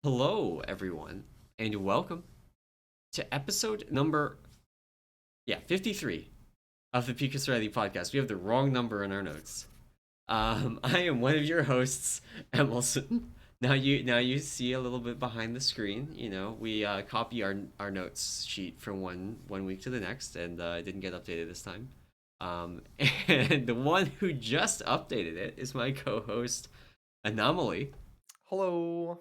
Hello, everyone, and welcome to episode number 53 of the Pika Serenity podcast. We have the wrong number in our notes. I am one of your hosts, emallson. Now you see a little bit behind the screen. We copy our notes sheet from one week to the next, and it didn't get updated this time. Um, and the one who just updated it is my co-host, Anomoly. Hello.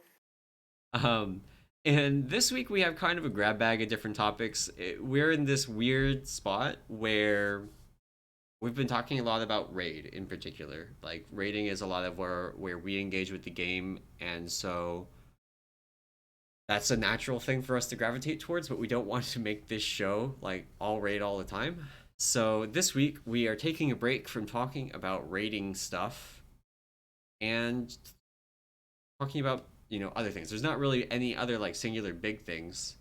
Um, and this week we have kind of a grab bag of different topics. We're in this weird spot where we've been talking a lot about raid in particular. Like raiding is a lot of where we engage with the game, and so that's a natural thing for us to gravitate towards. But we don't want to make this show like all raid all the time. So this week we are taking a break from talking about raiding stuff and talking about other things. There's not really any other like singular big things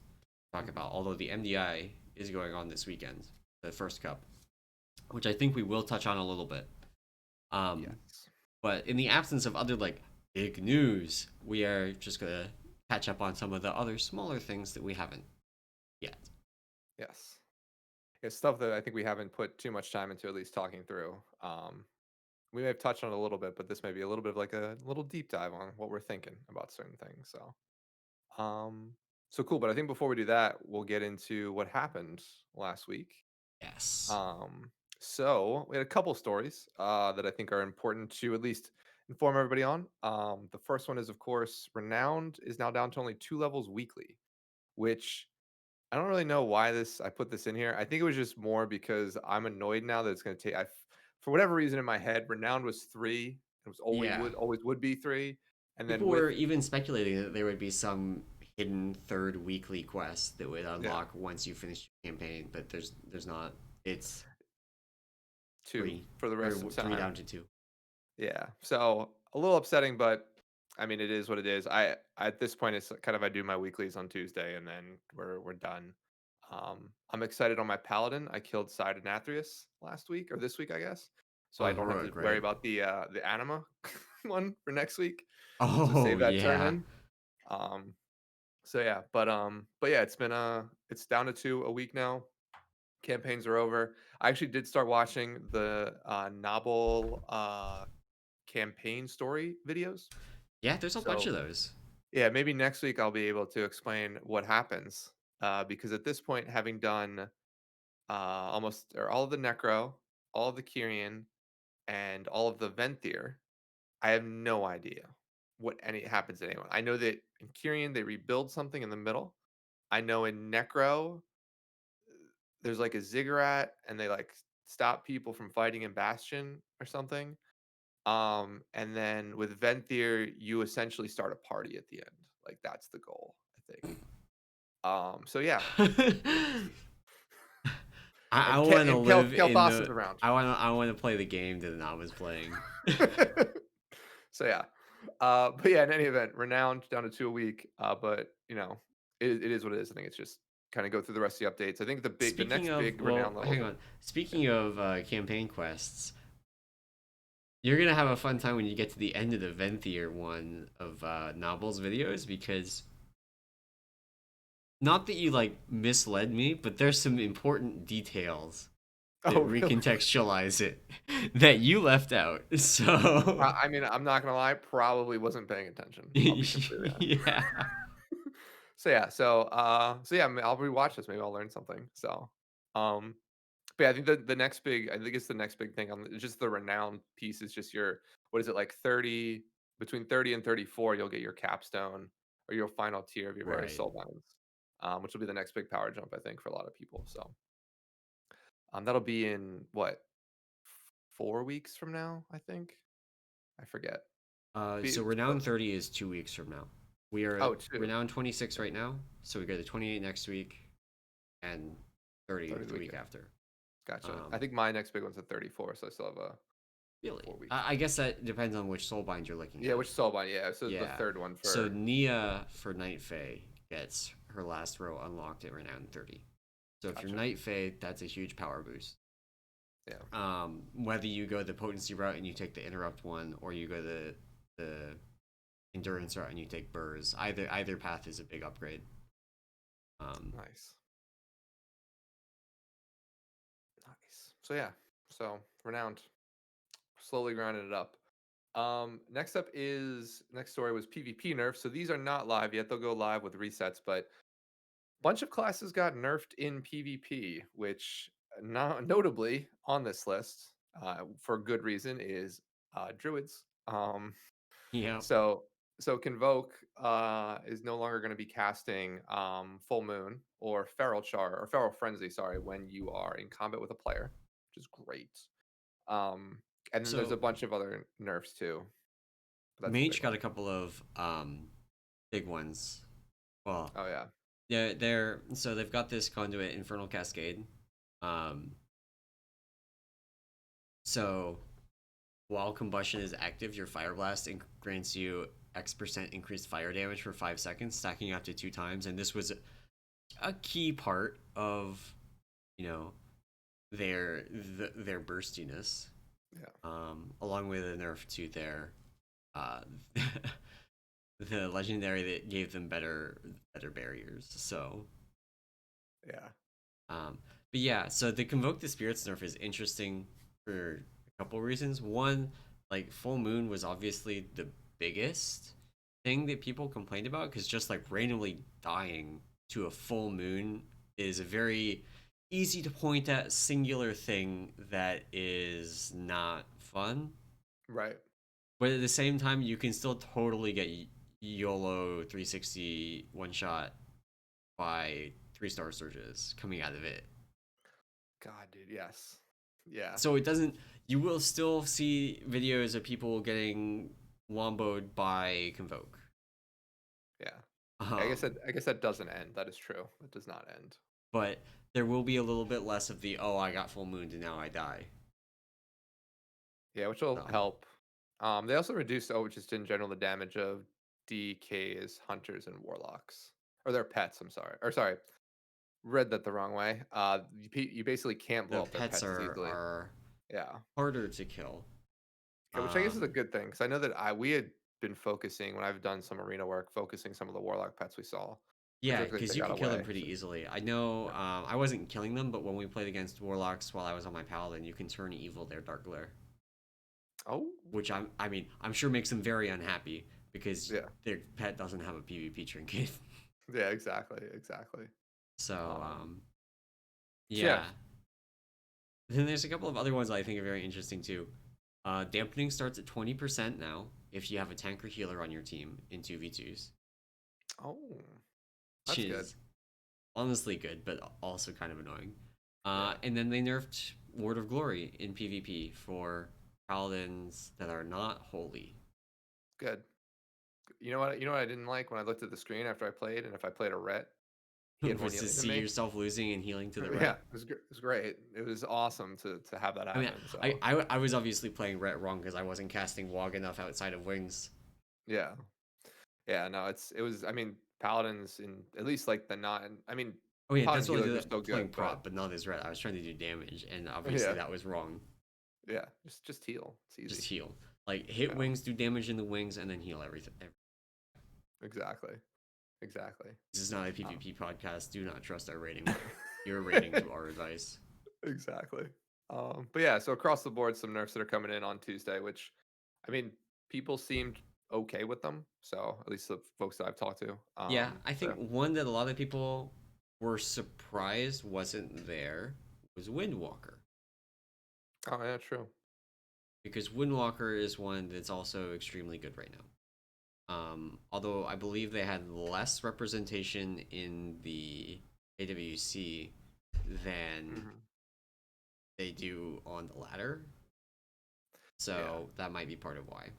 to talk Mhm. about. Although the MDI is going on this weekend, the first cup, which I think we will touch on a little bit. Um, Yes. but in the absence of other like big news, we are just gonna catch up on some of the other smaller things that we haven't yet. Yes. It's stuff that I think we haven't put too much time into at least talking through. We may have touched on it a little bit, but this may be a little bit of like a little deep dive on what we're thinking about certain things. Um, so cool. But I think before we do that, we'll get into what happened last week. Yes. Um, so we had a couple stories that I think are important to at least inform everybody on. The first one is, of course, Renowned is now down to only 2 levels weekly, which I don't really know why I put this in here. I think it was just more because I'm annoyed now that it's going to take. For whatever reason in my head, Renowned was 3. It was Yeah. always would be 3, and then People were with even speculating that there would be some hidden third weekly quest that would yeah unlock once you finish your campaign, but there's not. It's 2 three for the rest of three time. down to two. Yeah, so a little upsetting, but I mean it is what it is. At this point it's kind of I do my weeklies on Tuesday and then we're done. I'm excited on my paladin. I killed Sidanathrius last week or this week, I guess. So Oh, I don't have to heroic, worry right? about the Anima one for next week. So Oh save that turn yeah. in. Um so yeah, but yeah, it's down to 2 a week now. Campaigns are over. I actually did start watching the Novel campaign story videos. Yeah, there's a bunch So of those. yeah, maybe next week I'll be able to explain what happens. Because at this point, having done almost or all of the Necro, all of the Kyrian, and all of the Venthyr, I have no idea what any happens to anyone. I know that in Kyrian they rebuild something in the middle. I know in Necro there's like a ziggurat and they like stop people from fighting in Bastion or something. And then with Venthyr, you essentially start a party at the end. Like that's the goal, I think. So yeah, I and want to live in Kael'thas is the. around. I want to play the game that Anom is playing. So yeah, but yeah, in any event, renowned down to 2 a week. But it is what it is. I think it's just kind of go through the rest of the updates. I think the Speaking next of, big well, renowned levels hang are on. yeah. Speaking of campaign quests, you're gonna have a fun time when you get to the end of the Venthyr one of Nobel's videos because not that you like misled me, but there's some important details that Oh really? recontextualize it that you left out. So I mean, I'm not gonna lie, probably wasn't paying attention. I'll be completely honest. yeah. So yeah, I'll rewatch this. Maybe I'll learn something. Um, but yeah, I think the next big, I think it's the next big thing on just the renowned piece is just your what is it like 30 between 30 and 34, you'll get your capstone or your final tier of your various Right. soul binds, which will be the next big power jump I think for a lot of people. So that'll be in what 4 weeks from now, I think. I forget. Be, So Renown 30 is 2 weeks from now. We are at oh, two. Renown 26 Okay, right now, so we go to 28 next week and 30 30 the the week weekend. after. Gotcha. I Um, think my next big one's at 34, so I still have a really, 4 weeks. I guess that depends on which soul bind you're looking Yeah, at. which soulbind? Yeah, so the Yeah. third one So for Nia for Night Fae gets her last row unlocked at Renown 30. So if you're gotcha. Night Fae, that's a huge power boost. Yeah, Whether you go the potency route and you take the interrupt one, or you go the endurance route and you take burrs. Either path is a big upgrade. Um, Nice. Nice. So yeah. So renowned. Slowly grinding it up. Next up is next story was PvP nerfs. So these are not live yet. They'll go live with resets, but bunch of classes got nerfed in PvP, which notably on this list, for good reason, is druids. yeah. So so Convoke is no longer going to be casting Full Moon or Feral Char or Feral Frenzy, sorry, when you are in combat with a player, which is great. Um, and then there's a So bunch of other nerfs too, but that's the big Mage got one. a couple of big ones. Well, Oh yeah, they're so they've got this conduit Infernal Cascade. Um, so while combustion is active, your fire blast grants you X% increased fire damage for 5 seconds, stacking up to 2 times. And this was a key part of, you know, their burstiness, yeah, along with a nerf to their uh, the legendary that gave them better barriers. So, yeah, um, but yeah, so the convoke the spirits nerf is interesting for a couple reasons. One, like full moon was obviously the biggest thing that people complained about because just like randomly dying to a full moon is a very easy to point at singular thing that is not fun. right. But at the same time, you can still totally get YOLO 360 one shot by 3-star surges coming out of it. God, dude, yes, yeah, So it doesn't. You will still see videos of people getting womboed by Convoke. yeah. Um, I guess that doesn't end. That is true. It does not end. but there will be a little bit less of the oh I got full mooned and now I die. Yeah, which will So help. They also reduced, just in general, the damage of DK's hunters and warlocks, or their pets. I'm sorry, or sorry, read that the wrong way. You basically can't blow the up their pets pets as are easily. are Yeah, harder to kill. yeah, which I guess is a Um, good thing because I know that I we had been focusing when I've done some arena work, focusing some of the warlock pets we saw, Yeah, particularly if because they you got can kill them away. pretty So, easily. I know yeah. I wasn't killing them, but when we played against warlocks while I was on my paladin, you can turn evil their dark glare, Oh, which I'm sure makes them very unhappy because yeah, their pet doesn't have a PvP trinket. yeah, exactly, exactly. So Um, so yeah, yeah. Then there's a couple of other ones I think are very interesting too. Dampening starts at 20% now if you have a tank or healer on your team in 2v2s, oh, which that's good. is honestly good, but also kind of annoying. Yeah, And then they nerfed Ward of Glory in PvP for paladins that are not holy. good. You know what? You know what I didn't like when I looked at the screen after I played, and if I played a ret, he had more Was to healing than see me. yourself losing and healing to the Yeah, ret. it was great. It was awesome to have that I mean, happen. So I was obviously playing ret wrong because I wasn't casting Wog enough outside of wings. yeah, yeah. No, it was. I mean, paladins in at least like the not. I mean, Oh yeah, paladin that's what I healers are did so playing good, but prop, but not as ret. I was trying to do damage, and obviously yeah, that was wrong. yeah. Just heal. It's Just easy. heal. Like hit Yeah, wings, do damage in the wings, and then heal everything. exactly, exactly. This is not a Um, PvP podcast. Do not trust our rating. Your rating to our advice. exactly. But yeah, so across the board, some nerfs that are coming in on Tuesday, which, I mean, people seemed okay with them. So at least the folks that I've talked to. Yeah, I So think one that a lot of people were surprised wasn't there was Windwalker. oh yeah, true. Because Windwalker is one that's also extremely good right now. Although I believe they had less representation in the AWC than Hmm. they do on the ladder. Yeah, So that might be part of why.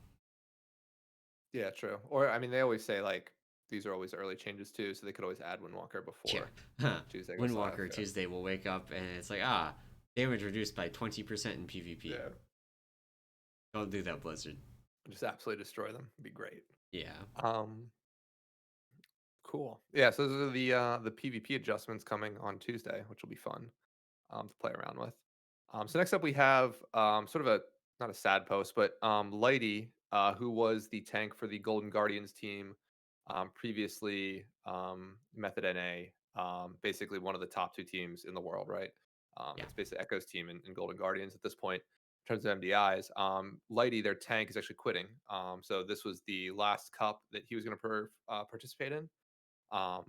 yeah, true. Or I mean, they always say like these are always early changes too, so they could always add Windwalker Yeah. before Huh. Tuesday goes live. Windwalker Tuesday will wake up and it's like, damage reduced by 20% in Yeah, PvP. yeah. Don't do that, Blizzard. Just absolutely destroy them. It'd be great. Yeah. Um, cool. Yeah, so those are the PvP adjustments coming on Tuesday, which will be fun. To play around with. So next up we have sort of a not a sad post, but Lighty. who was the tank for the Golden Guardians team, previously Method NA, basically one of the top two teams in the world, right? Yeah. It's basically Echo's team and Golden Guardians at this point in terms of MDIs. Lighty, their tank, is actually quitting. So this was the last cup that he was going to participate in. Um,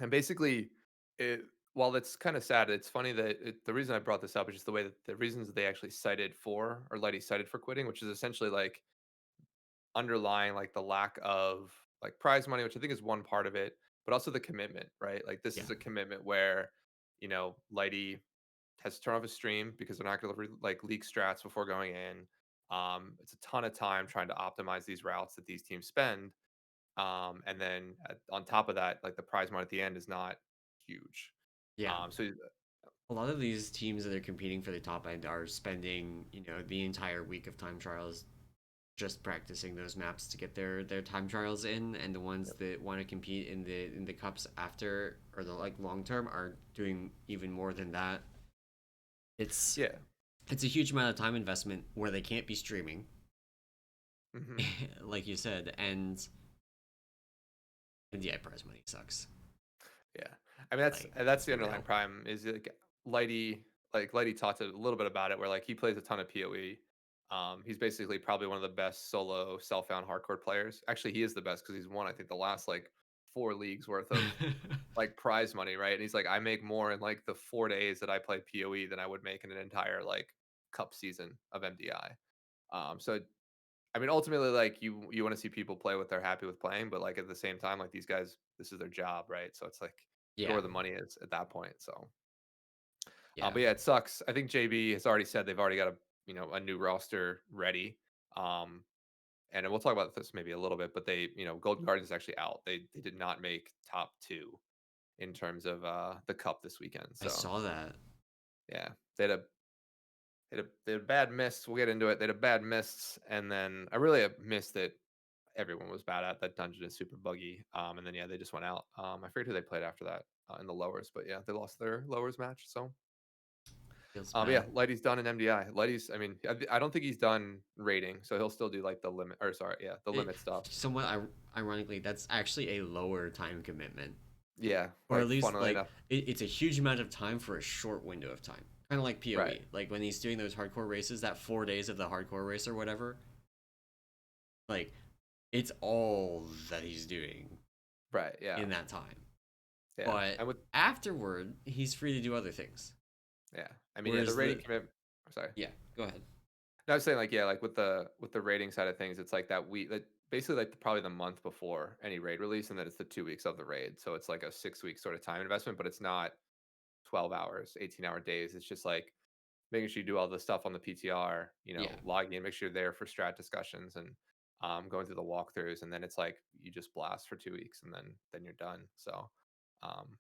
and basically, it while it's kind of sad, it's funny that the reason I brought this up is just the way that the reasons that they actually cited for, or Lighty cited for quitting, which is essentially like underlying like the lack of like prize money, which I think is one part of it, but also the commitment, right? Like this Yeah. is a commitment where, Lighty has to turn off his stream because they're not going to like leak strats before going in. It's a ton of time trying to optimize these routes that these teams spend. And then on top of that, like the prize money at the end is not huge. Yeah. So A lot of these teams that are competing for the top end are spending, the entire week of time trials just practicing those maps to get their time trials in, and the ones that want to compete in the cups after, or the like long term, are doing even more than that. It's yeah. it's a huge amount of time investment where they can't be streaming, Hmm. like you said, and yeah, prize money sucks. Yeah. I mean, that's Like that's it's the underlying real. problem is like Lighty talked a little bit about it where like he plays a ton of PoE. He's basically probably one of the best solo self-found hardcore players. Actually, he is the best because he's won, I think, the last like 4 leagues worth of like prize money, right? And he's like, I make more in like the 4 days that I play PoE than I would make in an entire like cup season of MDI. So I mean, ultimately, like you want to see people play what they're happy with playing, but like at the same time, like these guys, this is their job, right? So it's like go Yeah, where the money is at that point. So, yeah. but yeah, it sucks. I think JB has already said they've already got a new roster ready. Um, and we'll talk about this maybe a little bit, but Golden Guardians is actually out. They did not make top two in terms of the cup this weekend. I So saw that. yeah, they had a bad miss. We'll get into it. They had a bad miss, and then I really have missed that everyone was bad at. That dungeon is super buggy. And then yeah, they just went out. I forget who they played after that in the lowers, but yeah, they lost their lowers match. So Feels but yeah, bad. Lighty's done in MDI. Lighty's, I mean, I don't think he's done rating, so he'll still do like the limit, or sorry, yeah, the It limit stuff. somewhat ironically, that's actually a lower time commitment, Yeah, or at like least funnily like enough, it's a huge amount of time for a short window of time. Kind of like right, PoE, like when he's doing those hardcore races, that 4 days of the hardcore race or whatever. Like it's all that he's doing right, yeah, in that time. yeah, But and with afterward, he's free to do other things. yeah, I mean, yeah, the Whereas rating commit. Sorry, yeah, go ahead. no, I was saying like yeah, like with the rating side of things, it's like that week, that basically like probably the month before any raid release, and then it's the 2 weeks of the raid, so it's like a 6 week sort of time investment, but it's not 12 hours, 18-hour days. It's just like making sure you do all the stuff on the PTR, Yeah, logging in, make sure you're there for strat discussions and going through the walkthroughs. And then it's like you just blast for 2 weeks and then you're done. So, um,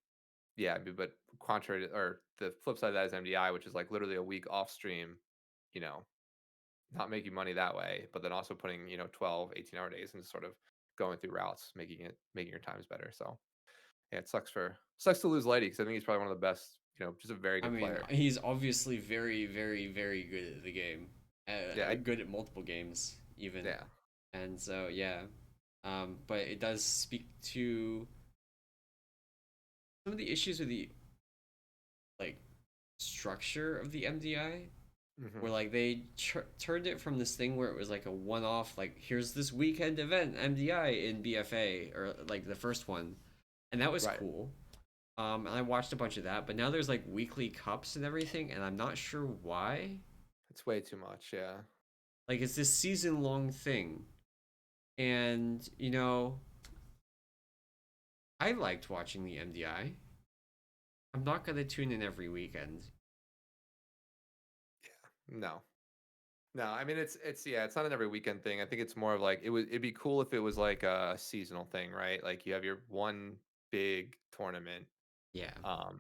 yeah, but contrary to, or the flip side of that is MDI, which is like literally a week off stream, you know, not making money that way, but then also putting, 12, 18-hour days into sort of going through routes, making your times better. So, yeah, it sucks to lose Lighty because I think he's probably one of the best, just a very I good mean, player. he's obviously very, very, very good at the game. Yeah, Good at multiple games, even. yeah. And so, yeah. But it does speak to some of the issues with the like structure of the MDI, where Hmm. like they turned it from this thing where it was like a one-off, like here's this weekend event MDI in BFA, or like the first one, and that was Right. cool. And I watched a bunch of that, but now there's like weekly cups and everything, and I'm not sure why. It's way too much, yeah. Like it's this season-long thing, and I liked watching the MDI. I'm not gonna tune in every weekend. No. No, I mean it's yeah, it's not an every weekend thing. I think it's more of like it'd be cool if it was like a seasonal thing, right? Like you have your one big tournament Yeah,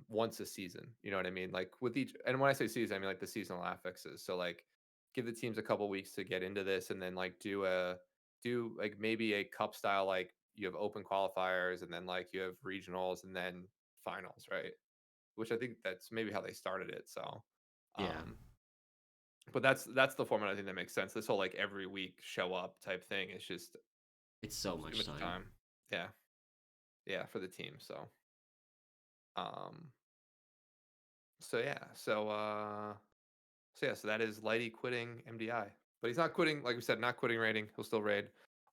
once a season. You know what I mean? Like with each, and when I say season, I mean like the seasonal affixes. So like give the teams a couple weeks to get into this and then like do like maybe a cup style, like you have open qualifiers and then like you have regionals and then finals, right? Which I think that's maybe how they started it. So yeah. um But that's the format I think that makes sense. This whole like every week show up type thing is It's so just too much much time. time. Yeah, yeah, for the team. Um, so yeah, so that is Lighty quitting MDI, but he's not quitting. Like we said, not quitting raiding. He'll still raid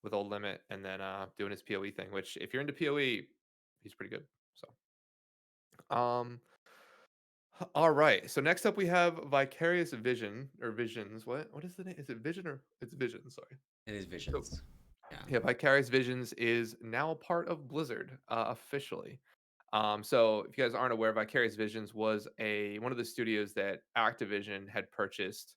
with old limit, and then doing his POE thing. Which, if you're into POE, he's pretty good. Um, all right. So next up we have Vicarious Vision or Visions. What is the name? Is it Vision or it's Vision? Sorry. It is So visions. Yeah. yeah, Vicarious Visions is now a part of Blizzard officially. So if you guys aren't aware, Vicarious Visions was a one of the studios that Activision had purchased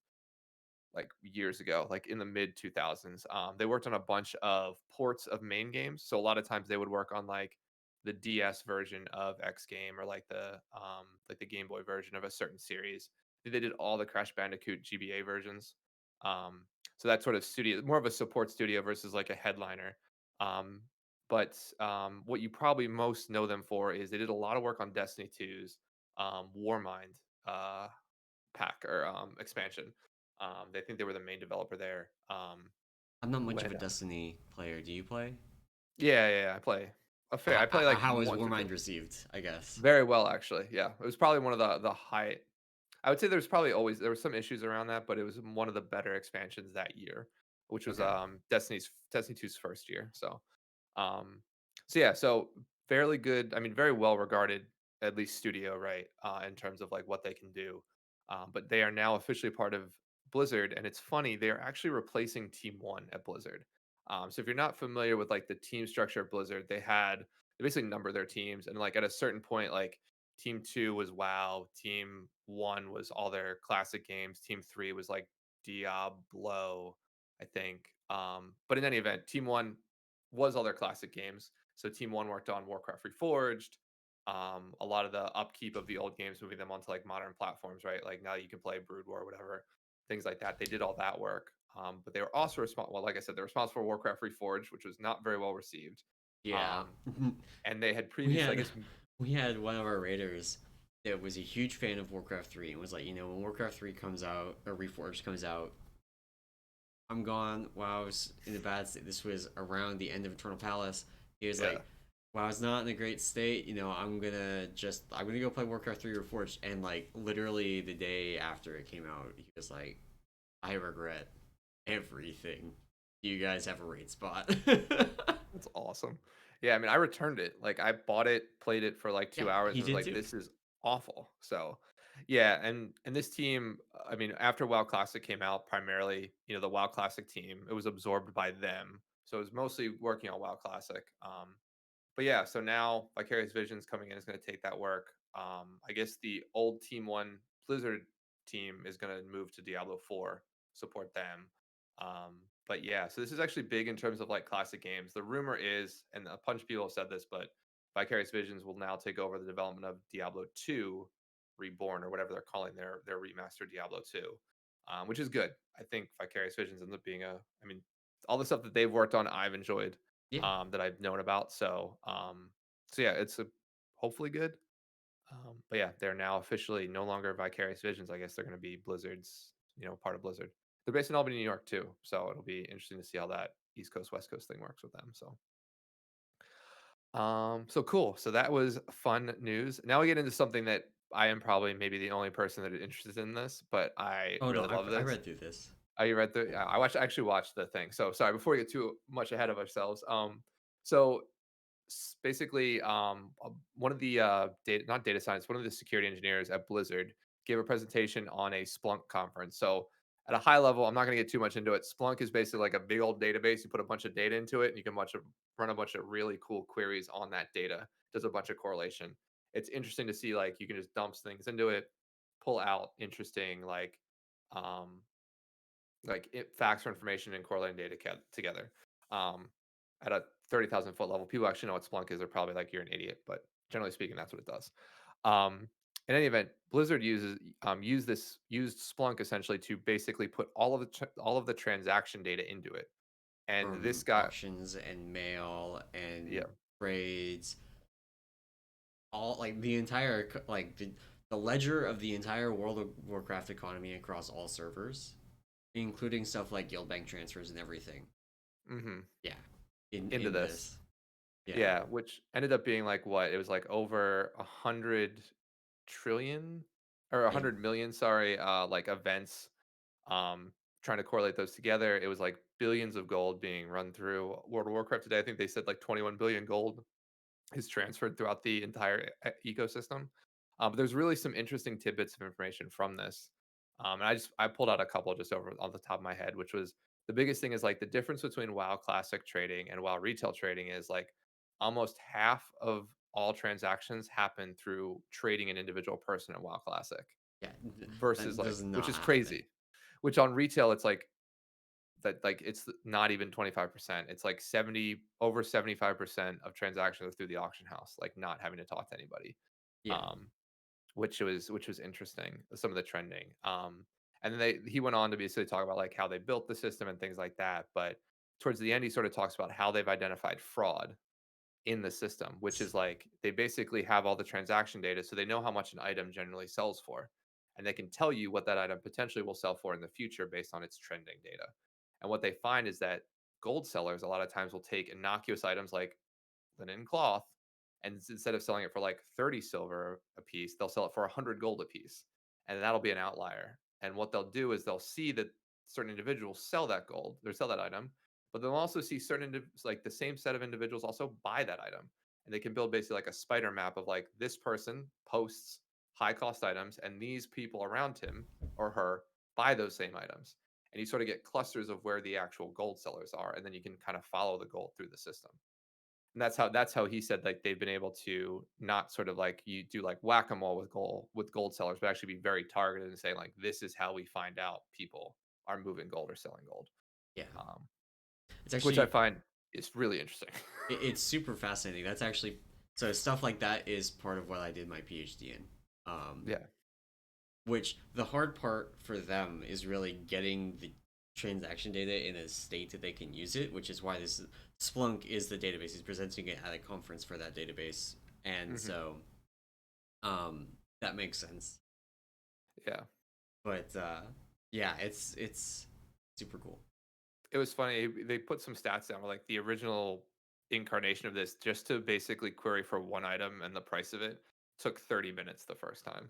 like years ago, like in the mid 2000s. They worked on a bunch of ports of main games. So a lot of times they would work on like the DS version of X game or like the Game Boy version of a certain series. They did all the Crash Bandicoot GBA versions. Um, so that sort of studio, more of a support studio versus like a headliner. Um, but what you probably most know them for is they did a lot of work on Destiny 2's Warmind uh, pack or expansion. They think they were the main developer there. I'm not much of When a Destiny player. Do you play? yeah, I play a fair. How, I play like how is once or Warmind twice. received? I guess. Very well, actually. Yeah, it was probably one of the high. I would say there's probably always there were some issues around that, but it was one of the better expansions that year, which was Okay. Destiny 2's first year. Um, so fairly good. I mean, very well regarded, at least studio, right? In terms of like what they can do. But they are now officially part of Blizzard, and it's funny they are actually replacing Team One at Blizzard. So if you're not familiar with like the team structure of Blizzard, they basically number their teams, and like at a certain point, like Team Two was WoW, Team One was all their classic games, Team Three was like Diablo, I think. But in any event, Team One was all their classic games. So Team One worked on Warcraft Reforged, a lot of the upkeep of the old games, moving them onto like modern platforms, right? Like now you can play Brood War, whatever, things like that. They did all that work. But they were also responsible. Well, like I said, they're responsible for Warcraft Reforged, which was not very well received. Yeah. Um, and they had we previously, I had guess, we had one of our raiders that was a huge fan of Warcraft 3 and was like, when Warcraft 3 comes out or Reforged comes out, I'm gone. WoW's in a bad state. This was around the end of Eternal Palace. He was yeah, like, WoW's not in a great state. I'm gonna go play Warcraft 3 Reforged. And like literally the day after it came out, he was like, I regret everything. You guys have a raid spot. that's awesome. Yeah, I mean, I returned it. Like, I bought it, played it for like Yeah, 2 hours, he and was did like, too. "This is awful." So, yeah, and this team, I mean, after WoW Classic came out, primarily, the WoW Classic team, it was absorbed by them. So it was mostly working on WoW Classic. But yeah, so now Vicarious Visions coming in is going to take that work. I guess the old Team One Blizzard team is going to move to Diablo 4, support them. But yeah, so this is actually big in terms of like classic games. The rumor is, and a bunch of people have said this, but Vicarious Visions will now take over the development of Diablo 2 Reborn or whatever they're calling their remastered Diablo 2, which is good. I think Vicarious Visions ends up being I mean, all the stuff that they've worked on, I've enjoyed Yeah. that I've known about. So yeah, it's hopefully good. But yeah, they're now officially no longer Vicarious Visions. I guess they're going to be Blizzard's, part of Blizzard. They're based in Albany, New York too. So it'll be interesting to see how that East Coast West Coast thing works with them. So cool. So that was fun news. Now we get into something that I am probably maybe the only person that is interested in this, but I Oh no, really love I this. read through this. Oh, you read the? I actually watched the thing. So sorry. Before we get too much ahead of ourselves, so basically one of the data not data science, one of the security engineers at Blizzard gave a presentation on a Splunk conference. So at a high level, I'm not going to get too much into it. Splunk is basically like a big old database. You put a bunch of data into it and you can run a bunch of really cool queries on that data. Does a bunch of correlation. It's interesting to see, like, you can just dump things into it, pull out interesting um facts or information and correlating data together. Um, at a 30,000 foot level, people actually know what Splunk is. They're probably like, you're an idiot, but generally speaking, that's what it does. Um, in any event, Blizzard used Splunk essentially to basically put all of the transaction data into it, and this From got auctions and mail yeah and trades, all like the entire like the ledger of the entire World of Warcraft economy across all servers, including stuff like guild bank transfers and everything. Mm-hmm. Yeah, Into in this. this. Yeah, Yeah, which ended up being like what? It was like over 100 trillion or a yeah, 100 million, sorry, like events. Um, Trying to correlate those together, it was like billions of gold being run through World of Warcraft today. I think they said like 21 billion gold is transferred throughout the entire ecosystem. But there's really some interesting tidbits of information from this. And I pulled out a couple just over on the top of my head, which was the biggest thing is like the difference between WoW Classic trading and WoW retail trading is like almost half of all transactions happen through trading an individual person in WoW Classic yeah. versus That like, does which not is happen. crazy. Which on retail it's like that, like it's not even 25%. It's like 70 over 75% of transactions are through the auction house, like not having to talk to anybody. Yeah, Um, which was interesting, some of the trending. And then he went on to basically talk about like how they built the system and things like that. But towards the end, he sort of talks about how they've identified fraud in the system, which is like they basically have all the transaction data, so they know how much an item generally sells for, and they can tell you what that item potentially will sell for in the future based on its trending data. And what they find is that gold sellers a lot of times will take innocuous items like linen cloth, and instead of selling it for like 30 silver a piece, they'll sell it for 100 gold a piece, and that'll be an outlier. And what they'll do is they'll see that certain individuals sell that gold or sell that item, but they'll also see like the same set of individuals also buy that item, and they can build basically like a spider map of like this person posts high cost items and these people around him or her buy those same items, and you sort of get clusters of where the actual gold sellers are, and then you can kind of follow the gold through the system. And that's how he said like they've been able to not sort of like you do like whack-a-mole with gold sellers, but actually be very targeted and say like this is how we find out people are moving gold or selling gold. yeah. um, It's which I actually find is really interesting. it's super fascinating. That's actually so stuff like that is part of what I did my PhD in. Yeah. Which the hard part for them is really getting the transaction data in a state that they can use it, which is why this Splunk is the database. He's presenting it at a conference for that database, and Hmm. so um, that makes sense. Yeah, But yeah, it's super cool. it was funny. They put some stats down where like the original incarnation of this just to basically query for one item and the price of it took 30 minutes the first time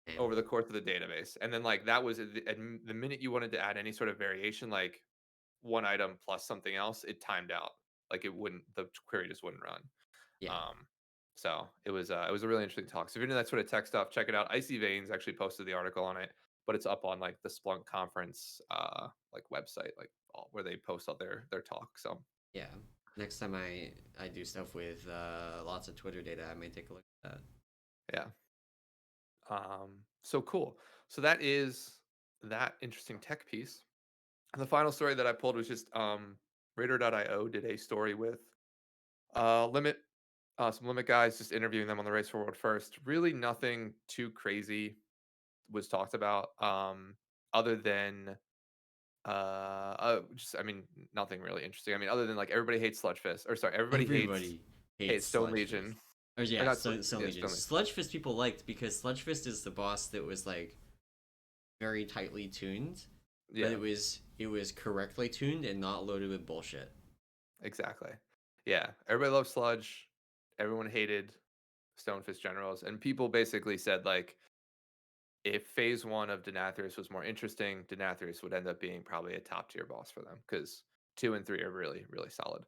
Damn. over the course of the database. And then like that was the minute you wanted to add any sort of variation, like one item plus something else, it timed out. Like it wouldn't, the query just wouldn't run. Yeah, Um, so it was a really interesting talk. So if you're into that sort of tech stuff, check it out. Icy Veins actually posted the article on it, but it's up on like the Splunk conference like website, like where they post all their talk. So yeah. Next time I do stuff with lots of Twitter data, I may take a look at that. yeah. So cool. So that is that interesting tech piece. And the final story that I pulled was just Radar.io did a story with Limit, some Limit guys, just interviewing them on the Race for World First. Really nothing too crazy was talked about, other than just I mean nothing really interesting. I mean other than like everybody hates Sludgefist, or sorry, everybody hates Everybody hates Stone Legion, Sludgefist. Or or yeah, not Stone yeah, Legion. Stone Legion. Sludgefist people liked because Sludgefist is the boss that was like very tightly tuned, but Yeah, it was correctly tuned and not loaded with bullshit. exactly. Yeah, everybody loves Sludge. Everyone hated Stonefist generals, and people basically said like if phase one of Denathrius was more interesting, Denathrius would end up being probably a top tier boss for them because two and three are really, really solid.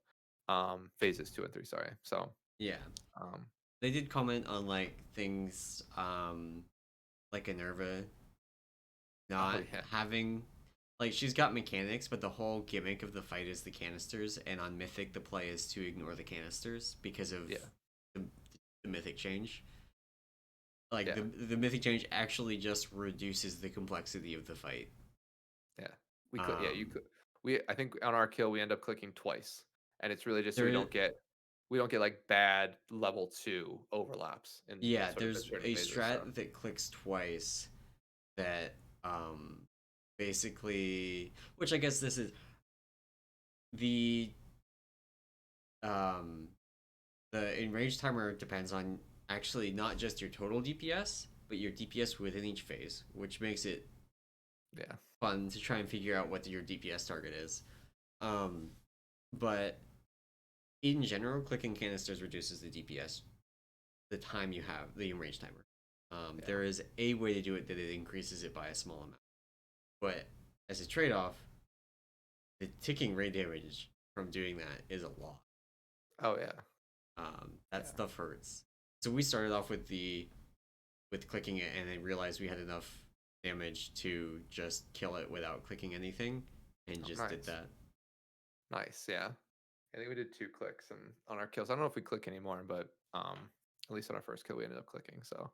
Phases two and three, sorry. So, Yeah. um, They did comment on like things like Enerva oh not yeah, having like she's got mechanics, but the whole gimmick of the fight is the canisters, and on Mythic the play is to ignore the canisters because of yeah, the, the Mythic change. Like yeah, the Mythic change actually just reduces the complexity of the fight. yeah. We could, yeah, you Um, could. I think on our kill we end up clicking twice, and it's really just so there, we don't get like bad level two overlaps in yeah, sort of the there's certain a phases. So strat that clicks twice that basically, which I guess this is the um the enraged timer depends on actually not just your total DPS, but your DPS within each phase, which makes it Yeah. fun to try and figure out what your DPS target is. Um, but in general, clicking canisters reduces the DPS, the time you have, the range timer. Yeah. There is a way to do it that it increases it by a small amount. But as a trade off, the ticking raid damage from doing that is a lot. Oh yeah. That Yeah. stuff hurts. So we started off with clicking it and then realized we had enough damage to just kill it without clicking anything and Oh, just did nice. that. Nice. Yeah. I think we did 2 clicks and on our kills. I don't know if we click anymore, but at least on our first kill we ended up clicking. So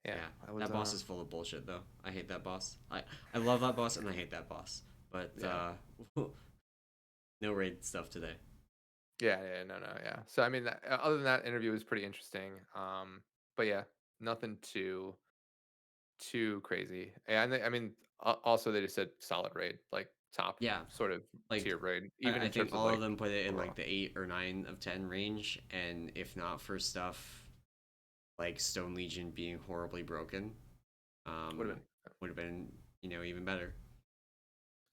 yeah, Yeah, that was that boss is full of bullshit though. I hate that boss. I love that boss and I hate that boss. But yeah. no raid stuff today. Yeah, yeah, no, no, yeah. So I mean, other than that interview was pretty interesting. But yeah, nothing too crazy. And I mean, also they just said solid raid, like top Yeah, sort of like tier raid, even I in think terms of all of like them put it in overall. like the 8 or 9 of 10 range, and if not for stuff like Stone Legion being horribly broken, Would um, have been would have been even better.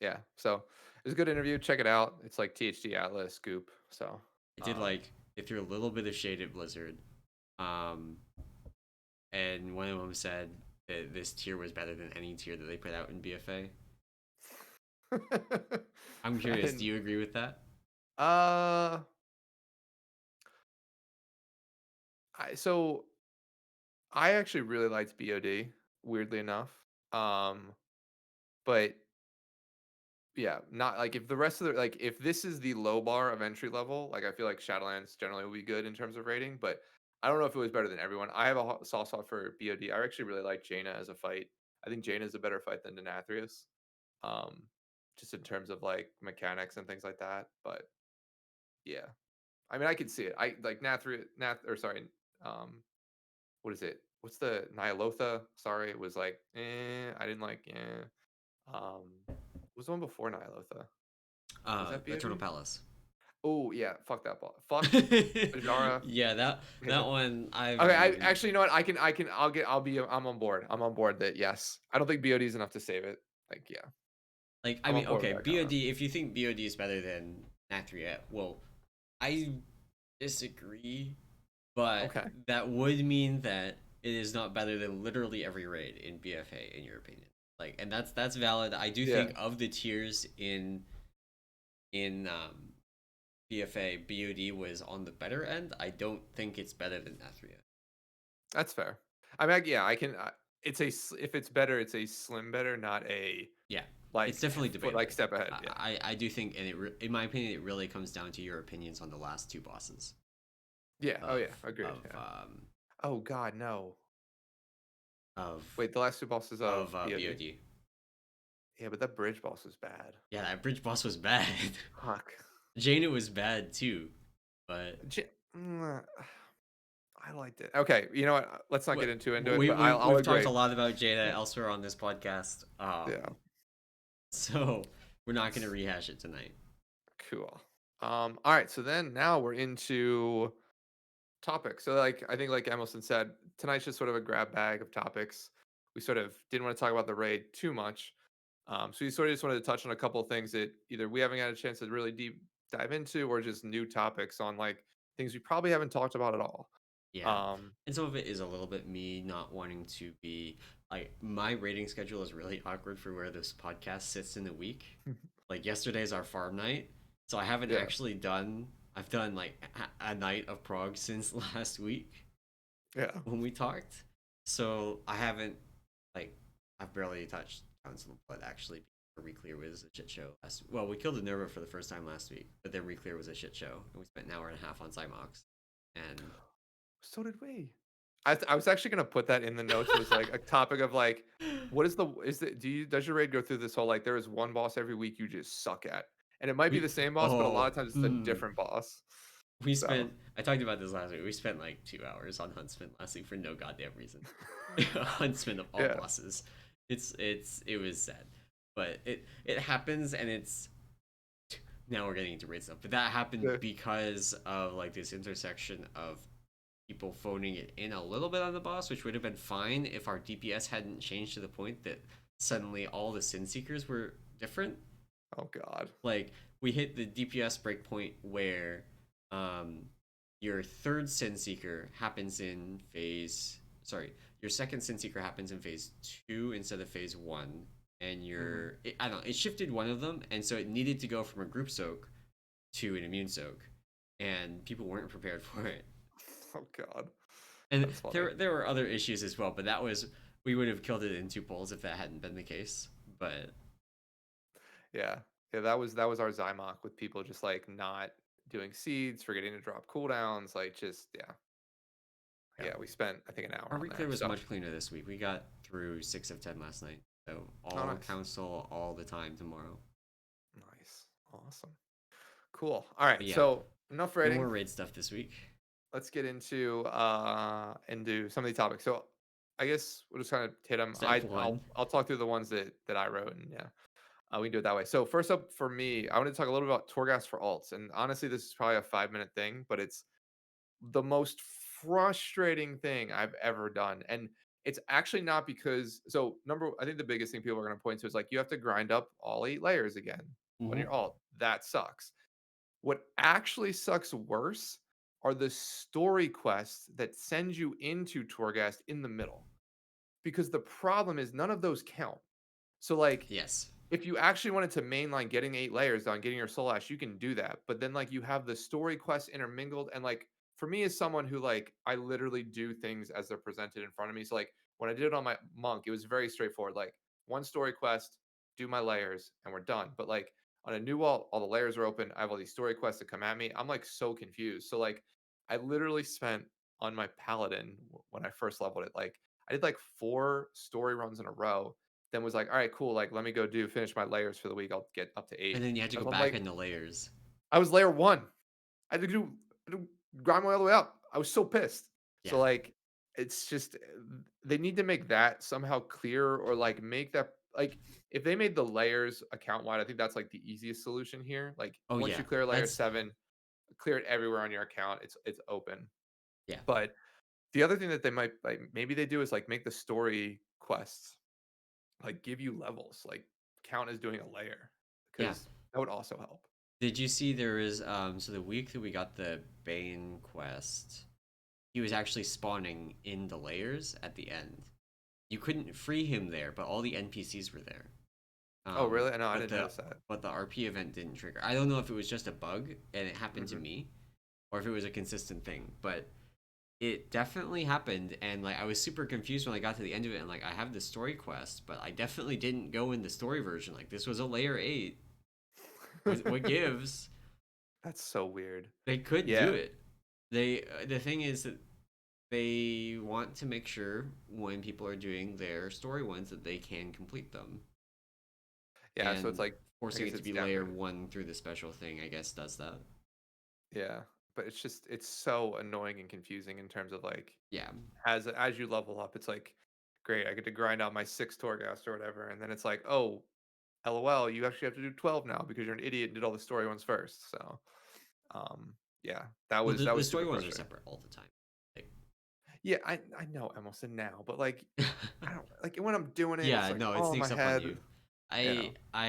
yeah. So it was a good interview. Check it out. It's like THD Atlas Scoop. So I did like they threw a little bit of shade at Blizzard, um, and one of them said that this tier was better than any tier that they put out in BFA. I'm I curious, do didn't. you agree with that? Uh, so I actually really liked BOD. Weirdly enough, but yeah, not like if the rest of the like if this is the low bar of entry level, like I feel like Shadowlands generally will be good in terms of rating, but I don't know if it was better than everyone. I have a soft spot for BOD. I actually really like Jaina as a fight. I think Jaina is a better fight than Denathrius, um, just in terms of like mechanics and things like that. But yeah, I mean I can see it. I like what is it? What's the Nyalotha? Sorry, it was like I didn't like what was the one before Nyalotha? Was that Eternal BOD? Palace. Oh yeah, fuck that ball. Fuck Ajara. Yeah, that one I've Okay, I even actually, you know what? I'm on board. I'm on board that yes. I don't think BOD is enough to save it. Like yeah, like. I I'm mean, on board with okay, that comment. BOD. If you think BOD is better than Nathria, well, I disagree, but Okay. that would mean that it is not better than literally every raid in BFA, in your opinion. Like, and that's valid. I do Yeah, think of the tiers in BFA, BOD was on the better end. I don't think it's better than Nathria. that's fair. I mean, yeah, I can. If it's better, it's a slim better, not a Yeah, it's like definitely foot like debatable. step ahead. Yeah. I do think, and in my opinion, it really comes down to your opinions on the last two bosses Yeah. Oh of yeah. Agreed. of Yeah. um Oh God, no. of Wait, the last two bosses of BOD. BOD. Yeah, but that bridge boss was bad. Yeah, that bridge boss was bad. Fuck. Jaina was bad too, but J- mm, I liked it. Okay, you know what? Let's not get into it, we but we I'll we've talked agree. a lot about Jaina elsewhere on this podcast. Yeah. So we're not gonna rehash it tonight. Cool. All right, so then now we're into topics. So like I think like Emerson said, tonight's just sort of a grab bag of topics. We sort of didn't want to talk about the raid too much. So we sort of just wanted to touch on a couple of things that either we haven't had a chance to really deep dive into or just new topics on like things we probably haven't talked about at all. Yeah. Um, And some of it is a little bit me not wanting to be like my rating schedule is really awkward for where this podcast sits in the week. Like yesterday's our farm night, so I haven't yeah, actually done I've done like a night of prog since last week yeah. when we talked. So I haven't like I've barely touched Council of Blood actually. Reclear was a shit show. Well, we killed a Nerva for the first time last week, but then Reclear was a shit show, and we spent an hour and a half on Cymox. And So did we. I was actually gonna put that in the notes as like a topic of like, what is the is it do you does your raid go through this whole like there is one boss every week you just suck at, and it might be we the same boss, but a lot oh of times it's a different boss. we So spent I talked about this last week. We spent like 2 hours on Huntsman last week for no goddamn reason. Huntsman of all yeah, bosses. It was sad. But it happens and it's now we're getting into raid stuff. But that happened yeah, because of like this intersection of people phoning it in a little bit on the boss, which would have been fine if our DPS hadn't changed to the point that suddenly all the Sin Seekers were different. Oh God. Like we hit the DPS breakpoint where um, your third Sin Seeker happens in phase. Sorry, your second Sin Seeker happens in phase 2 instead of phase 1, and Hmm. I don't know, it shifted one of them, and so it needed to go from a group soak to an immune soak, and people weren't prepared for it. Oh God. And That's funny. there were other issues as well, but that was we would have killed it in 2 pulls if that hadn't been the case. But Yeah. Yeah, that was our Zymock with people just like not doing seeds, forgetting to drop cooldowns, like just yeah. yeah, Yeah, we spent I think an hour our on there. reclear was So much cleaner this week. We got through 6 of 10 last night, so oh all nice. council all the time tomorrow. Nice. Awesome. Cool. All right. But yeah, So enough no rating. more raid stuff this week. Let's get into some of these topics. So I guess we'll just kind of hit them. Step one. I'll talk through the ones that I wrote, and yeah, we can do it that way. So first up for me, I want to talk a little bit about Torghast for alts, and honestly, this is probably a 5 minute thing, but it's the most frustrating thing I've ever done. And it's actually not because I think the biggest thing people are going to point to is like you have to grind up all 8 layers again when Mm-hmm. you're alt. That sucks. What actually sucks worse are the story quests that send you into Torghast in the middle. Because the problem is none of those count. So like Yes. if you actually wanted to mainline getting 8 layers done, getting your soul ash, you can do that. But then like you have the story quests intermingled, and like for me as someone who like I literally do things as they're presented in front of me. So like when I did it on my monk, it was very straightforward. Like one story quest, do my layers, and we're done. But like on a new wall, all the layers are open. I have all these story quests that come at me. I'm like so confused. So like I literally spent on my paladin when I first leveled it. Like I did like 4 story runs in a row, then was like, all right, cool. Like, let me go finish my layers for the week. I'll get up to And 8. then you had to I go was on back like, into layers. I was layer 1. I had to grind my way all the way up. I was so pissed. So Yeah. like, it's just they need to make that somehow clear, or like make that like if they made the layers account wide, I think that's like the easiest solution here. Like Oh once yeah. you clear layer That's 7, clear it everywhere on your account. It's open. yeah. But the other thing that they might like maybe they do is like make the story quests like give you levels, like count as doing a layer, Yeah. because that would also help. Did you see there is so the week that we got the Bane quest, he was actually spawning in the layers at the end. You couldn't free him there, but all the NPCs were there. Oh, really? No, I But didn't notice that. the RP event didn't trigger. I don't know if it was just a bug and it happened to Hmm. me, or if it was a consistent thing. But it definitely happened, and like I was super confused when I got to the end of it, and like I have the story quest, but I definitely didn't go in the story version. Like this was a layer 8. What gives? That's so weird. They could do Yeah, it. The thing is that they want to make sure when people are doing their story ones that they can complete them, yeah. So it's and like I forcing guess it to it's be layer downgraded. 1 through the special thing, I guess, does that. Yeah, but it's so annoying and confusing in terms of like Yeah. as you level up, it's like great. I get to grind out my 6 Torghast or whatever, and then it's like, oh, lol, you actually have to do 12 now because you're an idiot and did all the story ones first. So, yeah, that Well, was the story super ones are frustrating. separate all the time. Like, Yeah, I know Emerson now, but like I don't like when I'm doing it, it's yeah, like no, it all in my sneaks up on head. you. Yeah. I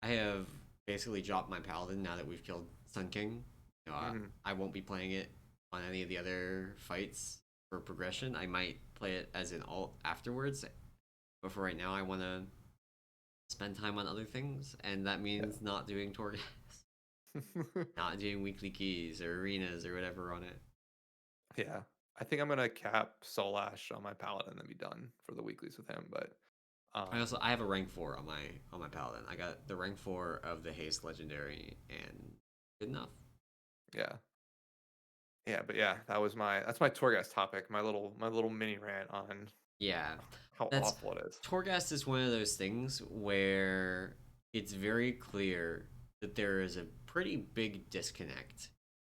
have basically dropped my paladin now that we've killed Sun King. Hmm. I won't be playing it on any of the other fights for progression. I might play it as an alt afterwards, but for right now, I want to spend time on other things, and that means not doing Torghast, Yeah. not doing weekly keys or arenas or whatever on it. Yeah. I think I'm gonna cap Soul Ash on my paladin and be done for the weeklies with him. But I have a rank 4 on my paladin. I got the rank 4 of the haste legendary, and good enough. yeah. Yeah, but yeah, that's my Torghast topic, my little mini rant on Yeah, how that's awful it is. Torghast is one of those things where it's very clear that there is a pretty big disconnect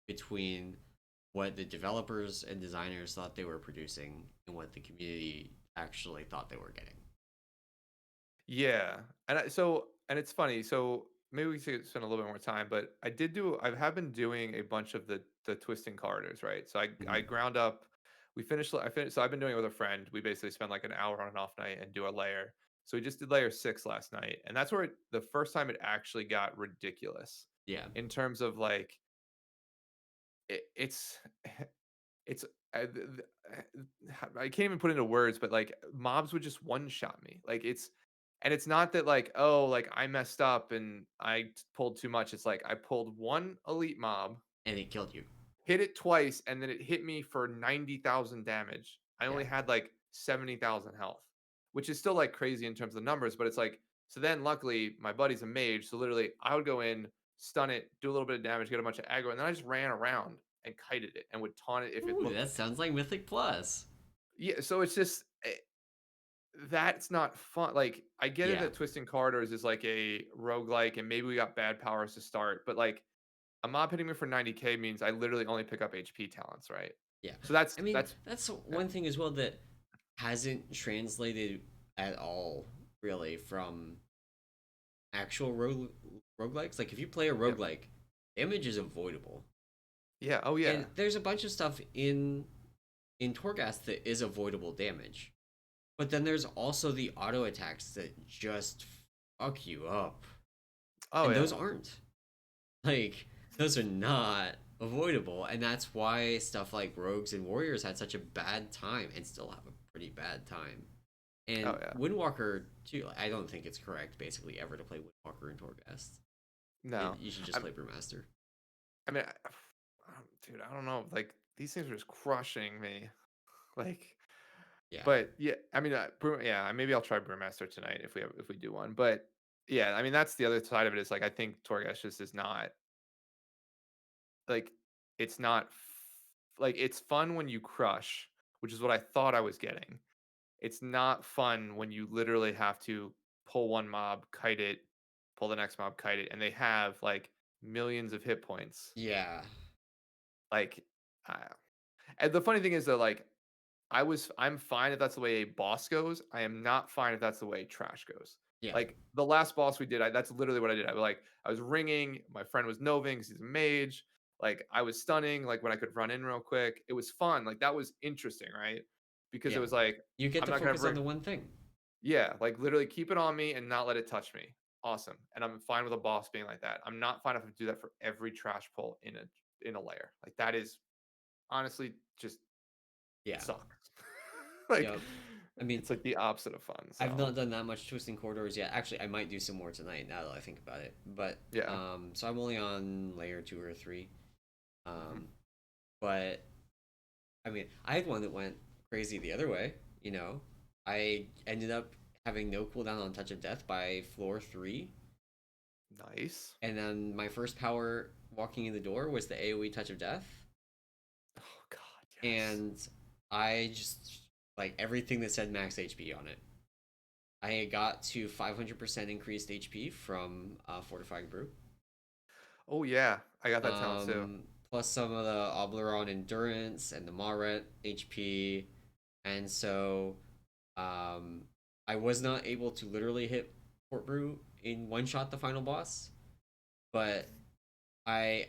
between what the developers and designers thought they were producing and what the community actually thought they were getting. Yeah. And it's funny. So maybe we should spend a little bit more time, but I have been doing a bunch of the twisting corridors, right? So I Mhm. ground up. I finished. So I've been doing it with a friend. We basically spend like an hour on an off night and do a layer. So we just did layer 6 last night, and that's where the first time it actually got ridiculous Yeah. in terms of like it's it's I can't even put into words, but like mobs would just one shot me. Like it's not that like, oh, like I messed up and pulled too much. It's like I pulled one elite mob, And it killed you. hit it twice, and then it hit me for 90,000 damage. I Yeah. only had like 70,000 health, which is still like crazy in terms of the numbers, but it's like, so then luckily my buddy's a mage. So literally I would go in, stun it, do a little bit of damage, get a bunch of aggro, and then I just ran around and kited it and would taunt it if it Ooh, looked. that sounds like Mythic Plus. Yeah, so it's just that's not fun. Like, I get it Yeah. that Twisting Corridors is like a roguelike and maybe we got bad powers to start, but like a mob hitting me for 90k means I literally only pick up HP talents, right? Yeah. So that's I mean, that's that's yeah. one thing as well that hasn't translated at all, really, from actual roguelikes. Like, if you play a Yep. roguelike, damage is avoidable. Yeah. Oh yeah. And there's a bunch of stuff in Torghast that is avoidable damage. But then there's also the auto attacks that just fuck you up. Oh And yeah. those aren't. Like, those are not avoidable. And that's why stuff like Rogues and Warriors had such a bad time and still have a pretty bad time. Oh And yeah. Windwalker, too, I don't think it's correct, basically, ever to play Windwalker in Torghast. No. You should just I'm, play Brewmaster. I mean, dude, I don't know. Like these things are just crushing me. Like, Yeah. but yeah, I mean, yeah, maybe I'll try Brewmaster tonight if we do one. But yeah, I mean, that's the other side of it is like I think Torghast just is not like it's not like it's fun when you crush, which is what I thought I was getting. It's not fun when you literally have to pull one mob, kite it, pull the next mob, kite it, and they have like millions of hit points. Yeah. Like, uh, and the funny thing is that like I'm fine if that's the way a boss goes. I am not fine if that's the way trash goes. Yeah. Like the last boss we did, that's literally what I did. I was ringing. My friend was Noving 'cause he's a mage. Like I was stunning. Like when I could run in real quick, it was fun. Like that was interesting, right? Because it Yeah. was like You get I'm to not gonna focus on bring. the one thing. Yeah, like literally keep it on me and not let it touch me. Awesome. And I'm fine with a boss being like that. I'm not fine if I do that for every trash pull in a layer. Like that is honestly just Yeah. sucks. Like Yep. I mean, it's like the opposite of fun. I've So not done that much twisting corridors yet. Actually, I might do some more tonight now that I think about it. But yeah. so I'm only on layer 2 or 3. Hmm. Um, but I mean, I had one that went crazy the other way. You know, I ended up having no cooldown on Touch of Death by floor 3, Nice. and then my first power walking in the door was the AOE Touch of Death, Oh God, yes. and I just like everything that said max HP on it. I got to 500% increased HP from Fortifying Brew. Oh yeah, I got that talent too. Plus some of the Obleron Endurance and the Maret HP. And so um, I was not able to literally hit Fort Brew in one shot the final boss, but I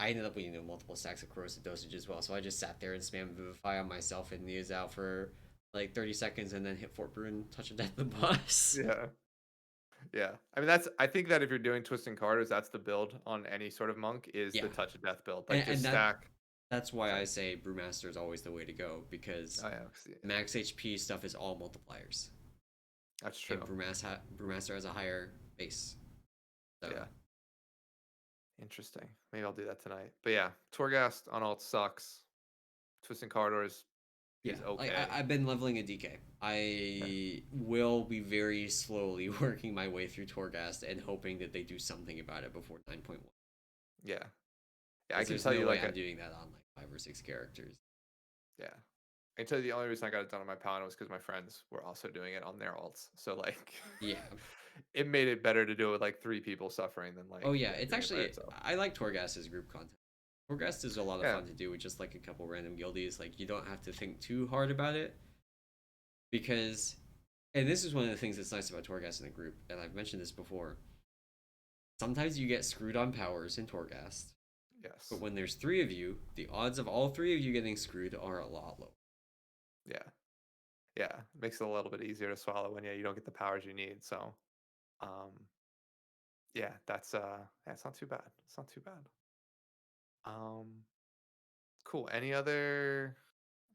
ended up with multiple stacks of corrosive dosage as well. So I just sat there and spammed Vivify on myself and Neos out for like 30 seconds and then hit Fort Brew and touch of death the boss. Yeah, yeah. I mean, I think that if you're doing twisting corridors, that's the build on any sort of monk is Yeah, the touch of death build. Like and just stack. that's why I Sorry. say Brewmaster is always the way to go because Oh yeah, yeah, max HP stuff is all multipliers, that's and true. Brewmaster has a higher base. So Yeah, interesting. Maybe I'll do that tonight. But yeah, Torghast on alt sucks. Twisting corridors yeah, is like okay. I've been leveling a DK. Yeah, I will be very slowly working my way through Torghast and hoping that they do something about it before 9.1. yeah, yeah. I Because can there's tell no you way like I'm doing that on like 5 or 6 characters. yeah. I can tell you the only reason I got it done on my paladin was because my friends were also doing it on their alts. So like, Yeah. it made it better to do it with like 3 people suffering than Oh like yeah, yeah it's doing it by actually itself. I like Torghast as group content. Torghast is a lot of Yeah, fun to do with just like a couple random guildies. Like you don't have to think too hard about it because, and this is one of the things that's nice about Torghast in the group, and I've mentioned this before. Sometimes you get screwed on powers in Torghast, but Yes. when there's three of you, the odds of all three of you getting screwed are a lot lower. Yeah. Yeah. Makes it a little bit easier to swallow when you don't get the powers you need. So um yeah, that's it's not too bad. It's not too bad. Um cool. Any other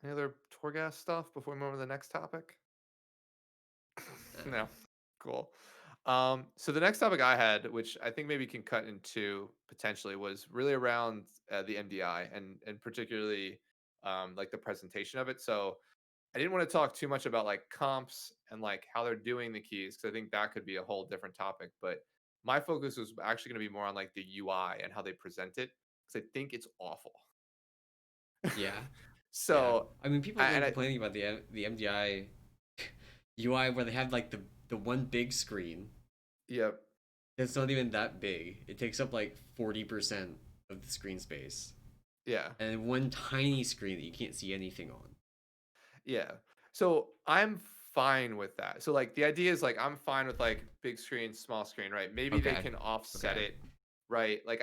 Torghast stuff before we move on to the next topic? Uh, No. Cool. So the next topic I had, which I think maybe can cut into potentially, was really around the MDI and particularly like the presentation of it. So I didn't want to talk too much about like comps and like how they're doing the keys because I think that could be a whole different topic. But my focus was actually going to be more on like the UI and how they present it because I think it's awful. yeah, yeah. So I mean, people have been and I complaining about the MDI UI where they have like the one big screen yeah. that's not even that big. It takes up like 40% of the screen space, Yeah. and one tiny screen that you can't see anything on. Yeah. So I'm fine with that. So like the idea is like I'm fine with like big screen, small screen, right? Maybe they Okay, can offset okay, it, right? Like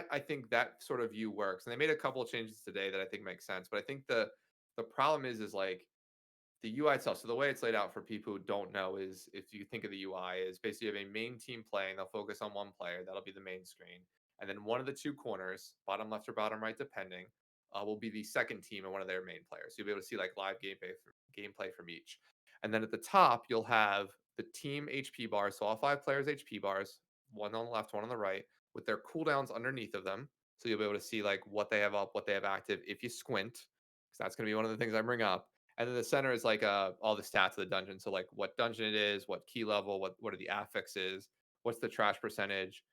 I think that sort of view works. And they made a couple of changes today that I think make sense. But I think the problem is like the UI itself. So the way it's laid out for people who don't know is if you think of the UI is basically you have a main team playing, they'll focus on one player, that'll be the main screen. And then one of the two corners, bottom left or bottom right, depending, will be the second team and one of their main players. So you'll be able to see like live gameplay from each. And then at the top, you'll have the team HP bars. So all five players' HP bars, one on the left, one on the right, with their cooldowns underneath of them. So you'll be able to see like what they have up, what they have active if you squint. Because that's going to be one of the things I bring up. And then the center is like all the stats of the dungeon. So like what dungeon it is, what key level, what are the affixes, what's the trash percentage,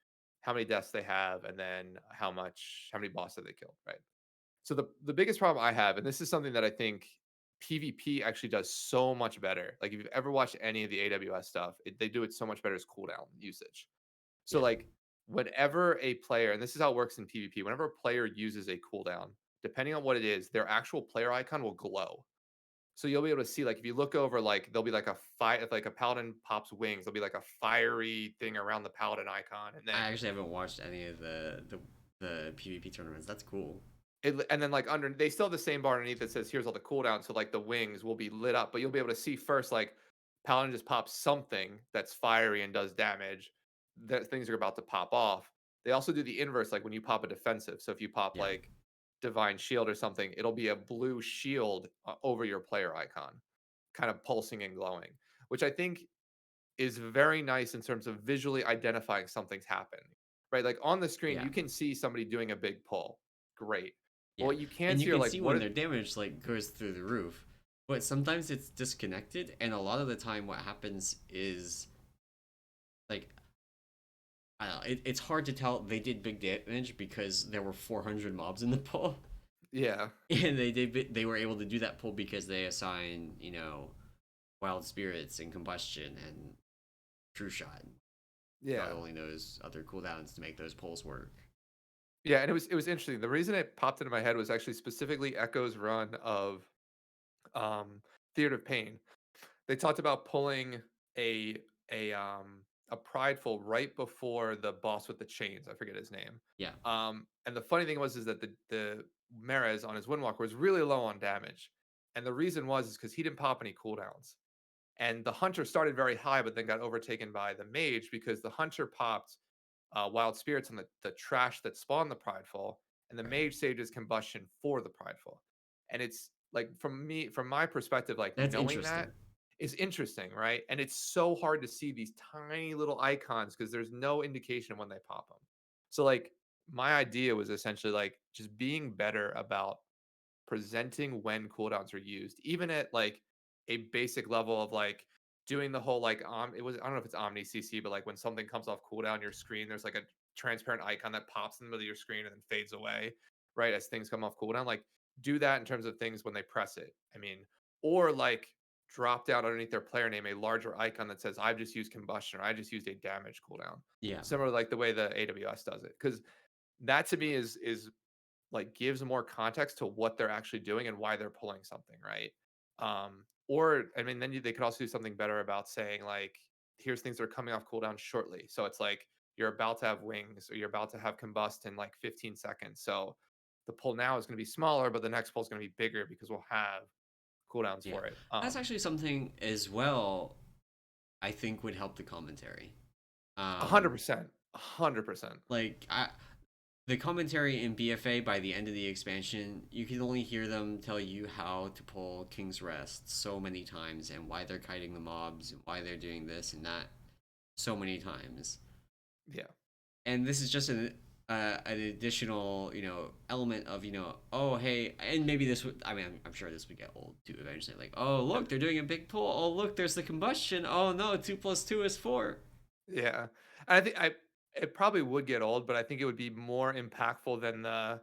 how many deaths they have, and then how many bosses they killed, right? So the biggest problem I have, and this is something that I think PvP actually does so much better. Like if you've ever watched any of the AWS stuff, they do it so much better as cooldown usage. So yeah, like whenever a player, and this is how it works in PvP, whenever a player uses a cooldown, depending on what it is, their actual player icon will glow. So you'll be able to see, like, if you look over, like, there'll be like a fire, if like a paladin pops wings, there'll be like a fiery thing around the paladin icon, and I then actually haven't watched any of the PvP tournaments. That's cool. and then like under they still have the same bar underneath that says here's all the cooldowns, so like the wings will be lit up, but you'll be able to see first like paladin just pops something that's fiery and does damage. That things are about to pop off. They also do the inverse, like when you pop a defensive. So if you pop Yeah, like divine shield or something, it'll be a blue shield over your player icon, kind of pulsing and glowing, which I think is very nice in terms of visually identifying something's happening, right? Like on the screen, yeah, you can see somebody doing a big pull. Great. But yeah. what you can't And you see are can like see what when it, their damage like goes through the roof, but sometimes it's disconnected, and a lot of the time, what happens is like I don't know. It's hard to tell they did big damage because there were 400 mobs in the pull, yeah, and they were able to do that pull because they assign wild spirits and combustion and true shot. God yeah, only knows other cooldowns to make those pulls work. yeah. And it was interesting. The reason it popped into my head was actually specifically Echo's run of um Theater of Pain. They talked about pulling a a um a prideful right before the boss with the chains. I forget his name. Yeah, And the funny thing was is that the Merez on his Windwalker was really low on damage, and the reason was is because he didn't pop any cooldowns. And the hunter started very high, but then got overtaken by the mage because the hunter popped wild spirits on the trash that spawned the prideful, and the right. mage saved his combustion for the prideful. And it's like from my perspective, like That's knowing that interesting. is interesting, right? And it's so hard to see these tiny little icons because there's no indication when they pop them. So like my idea was essentially like just being better about presenting when cooldowns are used, even at like a basic level of like doing the whole like it was I don't know if it's Omni CC, but like when something comes off cooldown, your screen there's like a transparent icon that pops in the middle of your screen and then fades away, right? As things come off cooldown, like do that in terms of things when they press it. I mean, or like drop down underneath their player name a larger icon that says I've just used combustion or I just used a damage cooldown. Yeah, Similar like the way the AWS does it. Because that to me is like gives more context to what they're actually doing and why they're pulling something, right? Or I mean, then they could also do something better about saying like, here's things that are coming off cooldown shortly. So it's like you're about to have wings or you're about to have combust in like 15 seconds. So the pull now is going to be smaller, but the next pull is going to be bigger because we'll have cooldowns Yeah, for it. that's actually something as well. I think would help the commentary. hundred Um, percent, 100%. like the commentary in BFA by the end of the expansion, you can only hear them tell you how to pull King's Rest so many times and why they're kiting the mobs and why they're doing this and that so many times. Yeah, And this is just an additional element of oh hey, and maybe this would, I mean, I'm sure this would get old too eventually, like oh look they're doing a big pull, oh look there's the combustion, oh no 2 + 2 is 4. yeah. And I think it probably would get old, but I think it would be more impactful than the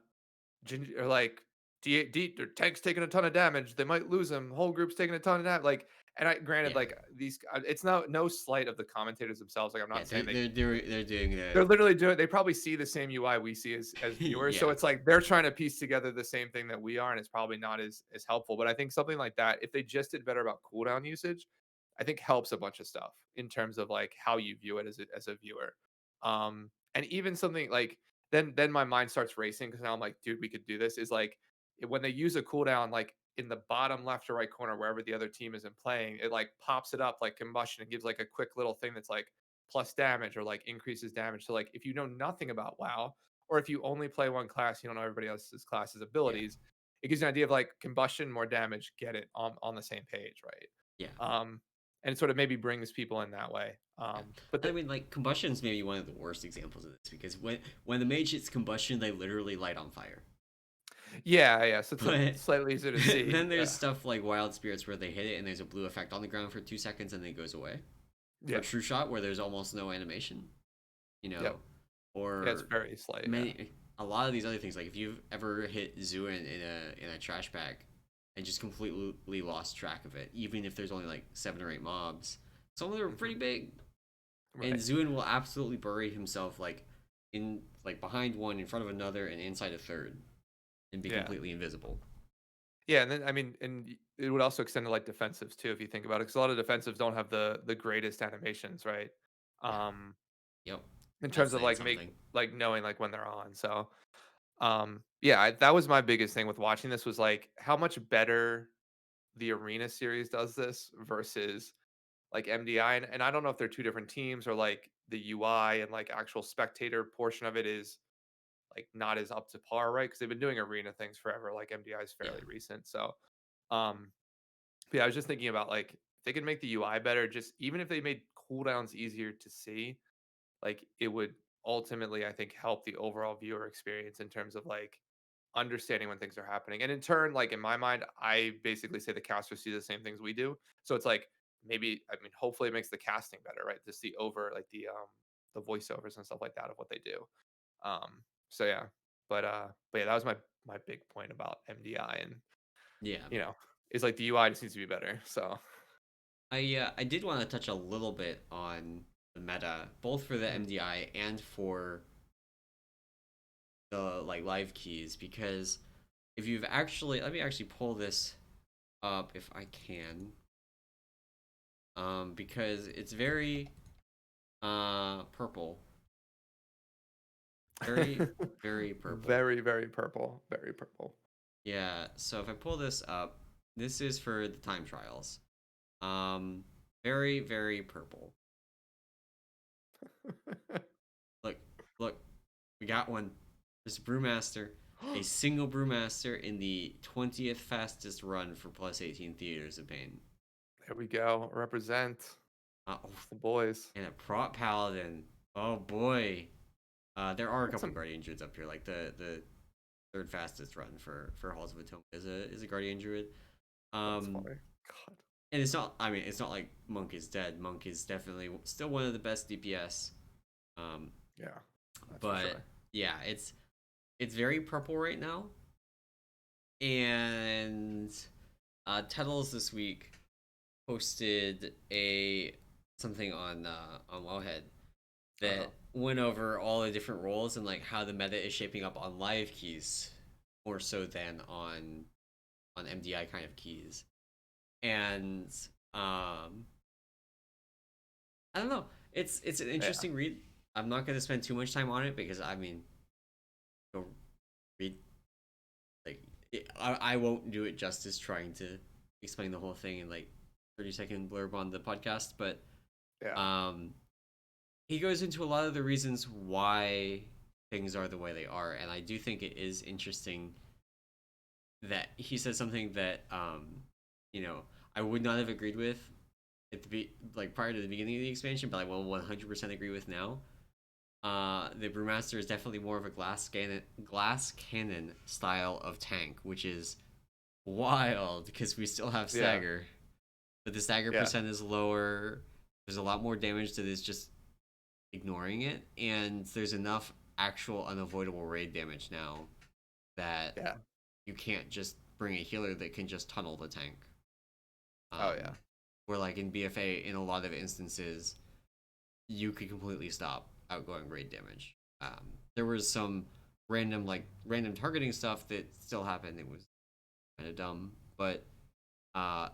ginger or like their tank's taking a ton of damage. They might lose him. Whole group's taking a ton of damage. Like, and I granted, Yeah, like these, it's no slight of the commentators themselves. Like, I'm yeah, not saying they're doing the they're literally doing. They probably see the same UI we see as viewers. So yeah, it's like they're trying to piece together the same thing that we are, and it's probably not as helpful. But I think something like that, if they just did better about cooldown usage, I think helps a bunch of stuff in terms of like how you view it as a viewer. And even something like then my mind starts racing because now I'm like, dude, we could do this. Is like when they use a cooldown, like in the bottom left or right corner, wherever the other team isn't playing, it like pops it up like combustion. It gives like a quick little thing that's like plus damage or like increases damage. So like if you know nothing about WoW, or if you only play one class, you don't know everybody else's class's yeah, abilities, it gives you an idea of like combustion, more damage, get it on the same page, right? yeah, And it sort of maybe brings people in that way. yeah. But I mean, like combustion's maybe one of the worst examples of this because when the mage hits combustion, they literally light on fire. yeah, yeah. So it's a But slightly easier to see. then there's Yeah, stuff like Wild Spirits where they hit it and there's a blue effect on the ground for 2 seconds and then it goes away. Or yeah, True Shot where there's almost no animation, you know, yep, yeah. It's or very slight. Yeah, many a lot of these other things. Like if you've ever hit Zuin in a trash bag and just completely lost track of it, even if there's only like 7 or 8 mobs, some of them are pretty big, and right. Zuin will absolutely bury himself like in like behind one, in front of another, and inside a third, and be Yeah, completely invisible. yeah. And then I mean, and it would also extend to like defensives too, if you think about it, because a lot of defensives don't have the greatest animations, right? Yeah. Um, Yep. in That's terms of saying like make something. like knowing like when they're on. So yeah, that was my biggest thing with watching this was like how much better the arena series does this versus like MDI. And I don't know if they're two different teams or like the UI and like actual spectator portion of it is like not as up to par, right? Because they've been doing arena things forever. Like MDI is Yeah. fairly recent. So um but yeah, I was just thinking about like if they could make the UI better, just even if they made cooldowns easier to see, like it would ultimately, I think, help the overall viewer experience in terms of like understanding when things are happening. And in turn, like in my mind, I basically say the casters see the same things we do. So it's like maybe, I mean, hopefully it makes the casting better, right? Just the over like the voiceovers and stuff like that of what they do. So yeah. But yeah, that was my big point about MDI and Yeah. you know, is like the UI just needs to be better. So I did want to touch a little bit on the meta, both for the mhm. MDI and for the like live keys, because if you've actually, let me actually pull this up if I can, because it's very purple, very very purple. Very, very purple. Very purple. Yeah, so if I pull this up, this is for the time trials. Um, very very purple. Look, look, we got one. There's a brewmaster, a single brewmaster in the 20th fastest run for +18 theaters of pain. There we go. Represent. Oh, It's the boys. and a prop paladin. Oh boy. There are a That's couple some. guardian druids up here. Like the third fastest run for Halls of Atonement is a guardian druid. That's Um, funny. God. and it's not. I mean, it's not like Monk is dead. Monk is definitely still one of the best DPS. Um, Yeah, that's for but sure. yeah, it's very purple right now. And Tettles this week posted a something on Wowhead Uh-huh. that went over all the different roles and like how the meta is shaping up on live keys more so than on MDI kind of keys. And um I don't know. It's an Yeah. interesting read. I'm not going to spend too much time on it because I mean, go read like I won't do it justice trying to explain the whole thing in like 30-second blurb on the podcast, but Yeah. um, he goes into a lot of the reasons why things are the way they are, and I do think it is interesting that he says something that you know I would not have agreed with at like prior to the beginning of the expansion, but I will 100% agree with now. The Brewmaster is definitely more of a glass cannon style of tank, which is wild because we still have Yeah. stagger, but the stagger Yeah. percent is lower. There's a lot more damage to this just ignoring it, and there's enough actual unavoidable raid damage now that Yeah. you can't just bring a healer that can just tunnel the tank. Oh yeah. Um, where like in BFA, in a lot of instances, you could completely stop outgoing raid damage. There was some random targeting stuff that still happened. It was kind of dumb, but uh,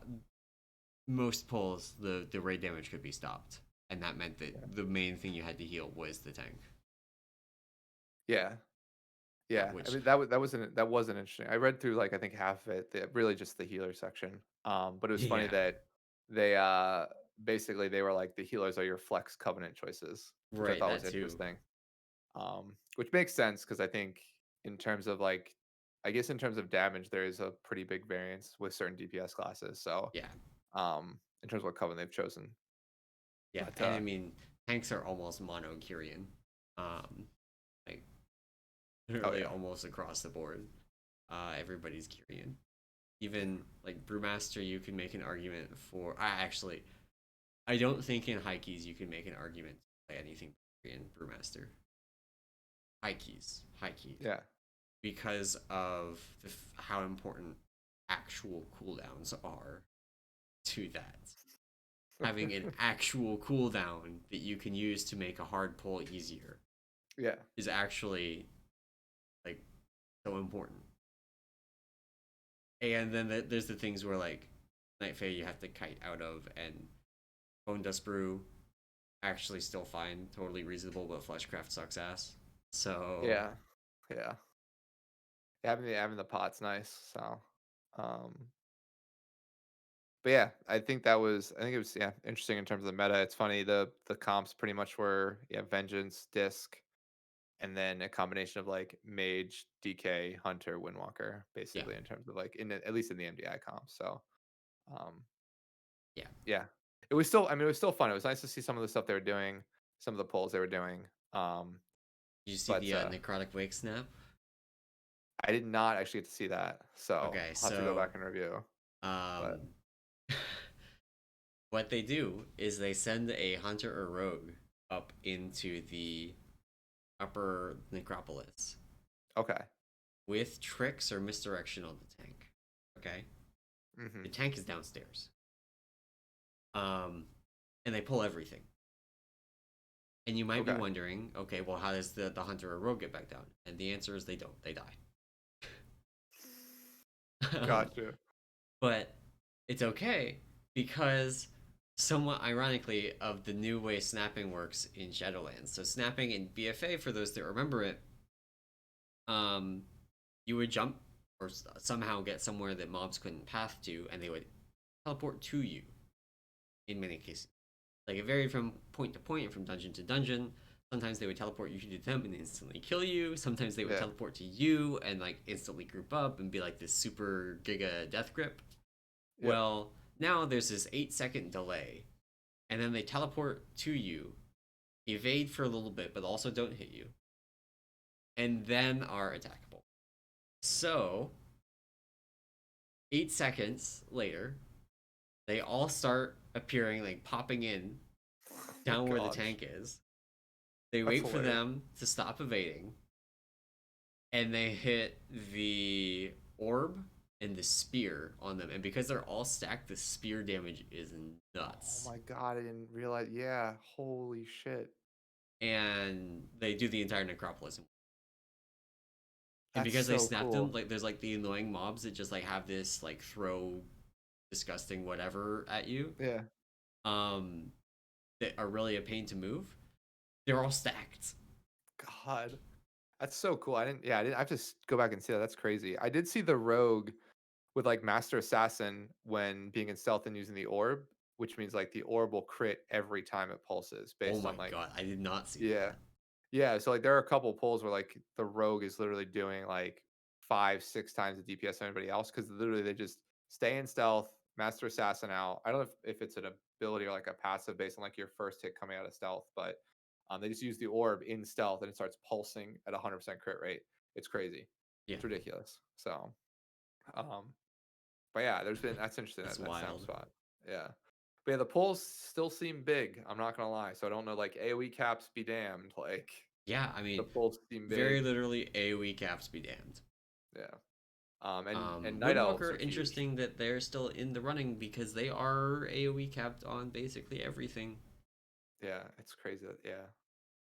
most pulls the raid damage could be stopped, and that meant that Yeah. the main thing you had to heal was the tank. Yeah. Yeah, I Which mean that wasn't interesting. I read through like I think half of it, really just the healer section. But it was funny yeah, that they basically they were like the healers are your flex covenant choices, which I right, thought was that too. interesting. Which makes sense because I think in terms of like I guess in terms of damage there is a pretty big variance with certain DPS classes. So Yeah, in terms of what covenant they've chosen. yeah, But and I mean tanks are almost mono Kyrian, like oh literally yeah. almost across the board. Everybody's Kyrian. Even like Brewmaster, you can make an argument for. I don't think in high keys you can make an argument to play anything in Brewmaster. High key, Yeah. because of how important actual cooldowns are to that. Having an actual cooldown that you can use to make a hard pull easier Yeah. is actually like so important. And then there's the things where like Night Fae you have to kite out of, and Bone Dust Brew actually still fine, totally reasonable, but Fleshcraft sucks ass. So Yeah. Yeah. Having the pot's nice. So um but yeah, I think it was yeah, interesting in terms of the meta. It's funny the comps pretty much were yeah, Vengeance, Disc, and then a combination of like Mage, DK, Hunter, Windwalker, yeah, basically in terms of like at least in the MDI comp. So um yeah. yeah. It was still I mean it was still fun. It was nice to see some of the stuff they were doing, some of the polls they were doing. Did you see But the Necrotic Wake snap? I did not actually get to see that. So Okay, I'll have to go so back and review. But um, what they do is they send a hunter or rogue up into the upper necropolis okay. with tricks or misdirection on the tank. Okay, the Mhm. tank is downstairs. Um, and they pull everything. And you might be Okay. wondering, okay, well, how does the hunter or rogue get back down? And the answer is they don't. They die. um, Gotcha. but it's okay because somewhat ironically of the new way snapping works in Shadowlands. So snapping in BFA, for those that remember it, um, you would jump or somehow get somewhere that mobs couldn't path to, and they would teleport to you. In many cases, like it varied from point to point and from dungeon to dungeon. Sometimes they would teleport you to them and instantly kill you. Sometimes they would Yeah. teleport to you and like instantly group up and be like this super giga death grip. Yep. Well, now there's this 8-second delay, and then they teleport to you, evade for a little bit, but also don't hit you, and then are attackable. So, 8 seconds later, they all start appearing, like popping in Oh my down where the gosh. tank is. They That's wait for hilarious. them to stop evading, and they hit the orb and the spear on them. And because they're all stacked, the spear damage is Oh nuts. my god, I didn't realize. Yeah. Holy shit. And they do the entire necropolis. And That's because they so snap them, cool. like there's like the annoying mobs that just like have this like throw disgusting whatever at you, Yeah. um, that are really a pain to move. They're all stacked. God, that's so cool. I didn't. Yeah, I didn't. I have to go back and see that. That's crazy. I did see the rogue with like Master Assassin when being in stealth and using the orb, which means like the orb will crit every time it pulses Oh based my on like god, I did not see yeah. that. Yeah, so like there are a couple pulls where like the rogue is literally doing like 5, 6 times the DPS of anybody else because literally they just stay in stealth, master assassin out. I don't know if it's an ability or like a passive based on like your first hit coming out of stealth, but they just use the orb in stealth and it starts pulsing at 100% crit rate. It's crazy. Yeah, It's ridiculous. So, um, but yeah, there's been that's interesting that's that sound wild. spot. Yeah. But yeah, the pulls still seem big. I'm not gonna lie. So I don't know, like AoE caps be damned. Like Yeah, I the mean, pulls seem very big. literally AoE caps be damned. Yeah. And night elves Windwalker, are huge. interesting that they're still in the running because they are AoE capped on basically everything. Yeah, it's crazy. Yeah,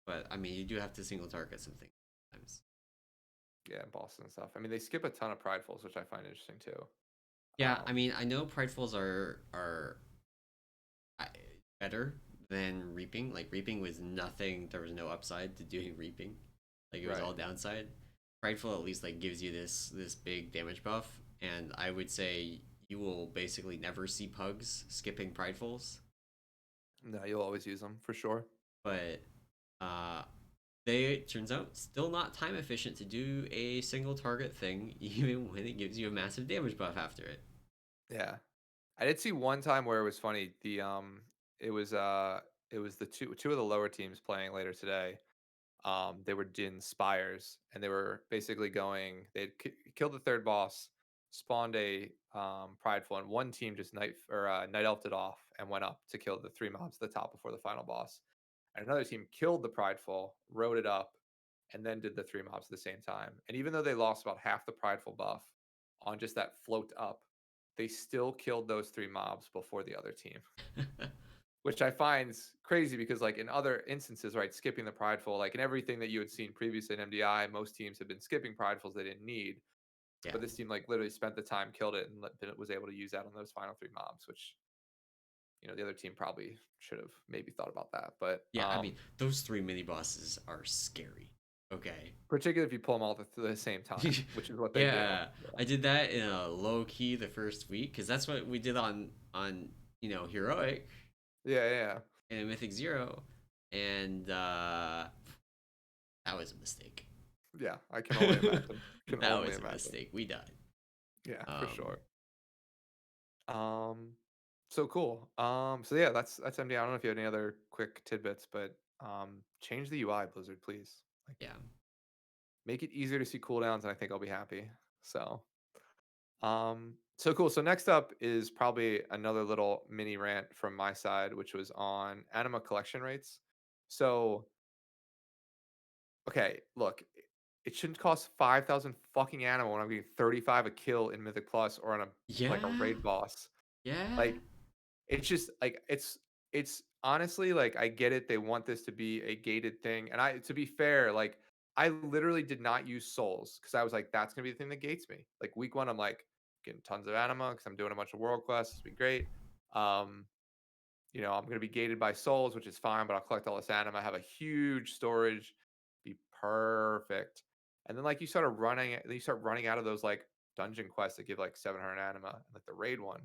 But I mean, you do have to single target some things sometimes. yeah, Boston and stuff. I mean, they skip a ton of pridefuls, which I find interesting too. Yeah, I Um, mean, I know Pridefuls are better than Reaping. Like Reaping was nothing. There was no upside to doing Reaping. Like it was all right. downside. Prideful at least like gives you this big damage buff, and I would say you will basically never see pugs skipping Pridefuls. No, you'll always use them for sure. But uh, they turns out still not time efficient to do a single target thing, even when it gives you a massive damage buff after it. Yeah, I did see one time where it was funny. It was uh, it was the two of the lower teams playing later today. They were Jin Spires, and they were basically going. They'd killed the third boss, spawned a prideful, and one team just night elfed it off and went up to kill the three mobs at the top before the final boss. And another team killed the prideful, rode it up, and then did the three mobs at the same time. And even though they lost about half the prideful buff on just that float up, they still killed those three mobs before the other team, which I find crazy because, like in other instances, right, skipping the prideful, like in everything that you had seen previously in MDI, most teams have been skipping pridefuls they didn't need, Yeah, but this team like literally spent the time, killed it, and was able to use that on those final three mobs, which the other team probably should have maybe thought about that, but yeah. I mean, those three mini bosses are scary. Okay. particularly if you pull them all at the same time, which is what they do. Yeah, I did that in a low key the first week because that's what we did on heroic Yeah, yeah, and Mythic Zero, and that was a mistake. yeah. I can only imagine. Can That only was a imagine. mistake. We died. Yeah, for Um, sure. Um, so cool. So yeah, that's MD. I don't know if you have any other quick tidbits, but change the UI, Blizzard, please. Like, yeah, make it easier to see cooldowns, and I think I'll be happy. So, so cool. So next up is probably another little mini rant from my side, which was on Anima collection rates. So, okay, look, it shouldn't cost 5,000 fucking Anima when I'm getting 35 a kill in Mythic Plus or on a yeah, raid boss. yeah. Like, it's just like it's honestly like I get it. They want this to be a gated thing. And to be fair, like I literally did not use souls because I was like, that's gonna be the thing that gates me. Like week one, I'm like getting tons of anima because I'm doing a bunch of world quests. It's been great. Um, I'm going to be gated by souls, which is fine, but I'll collect all this anima, have a huge storage, be perfect. And then like you start running out of those like dungeon quests that give like 700 anima, and like the raid one,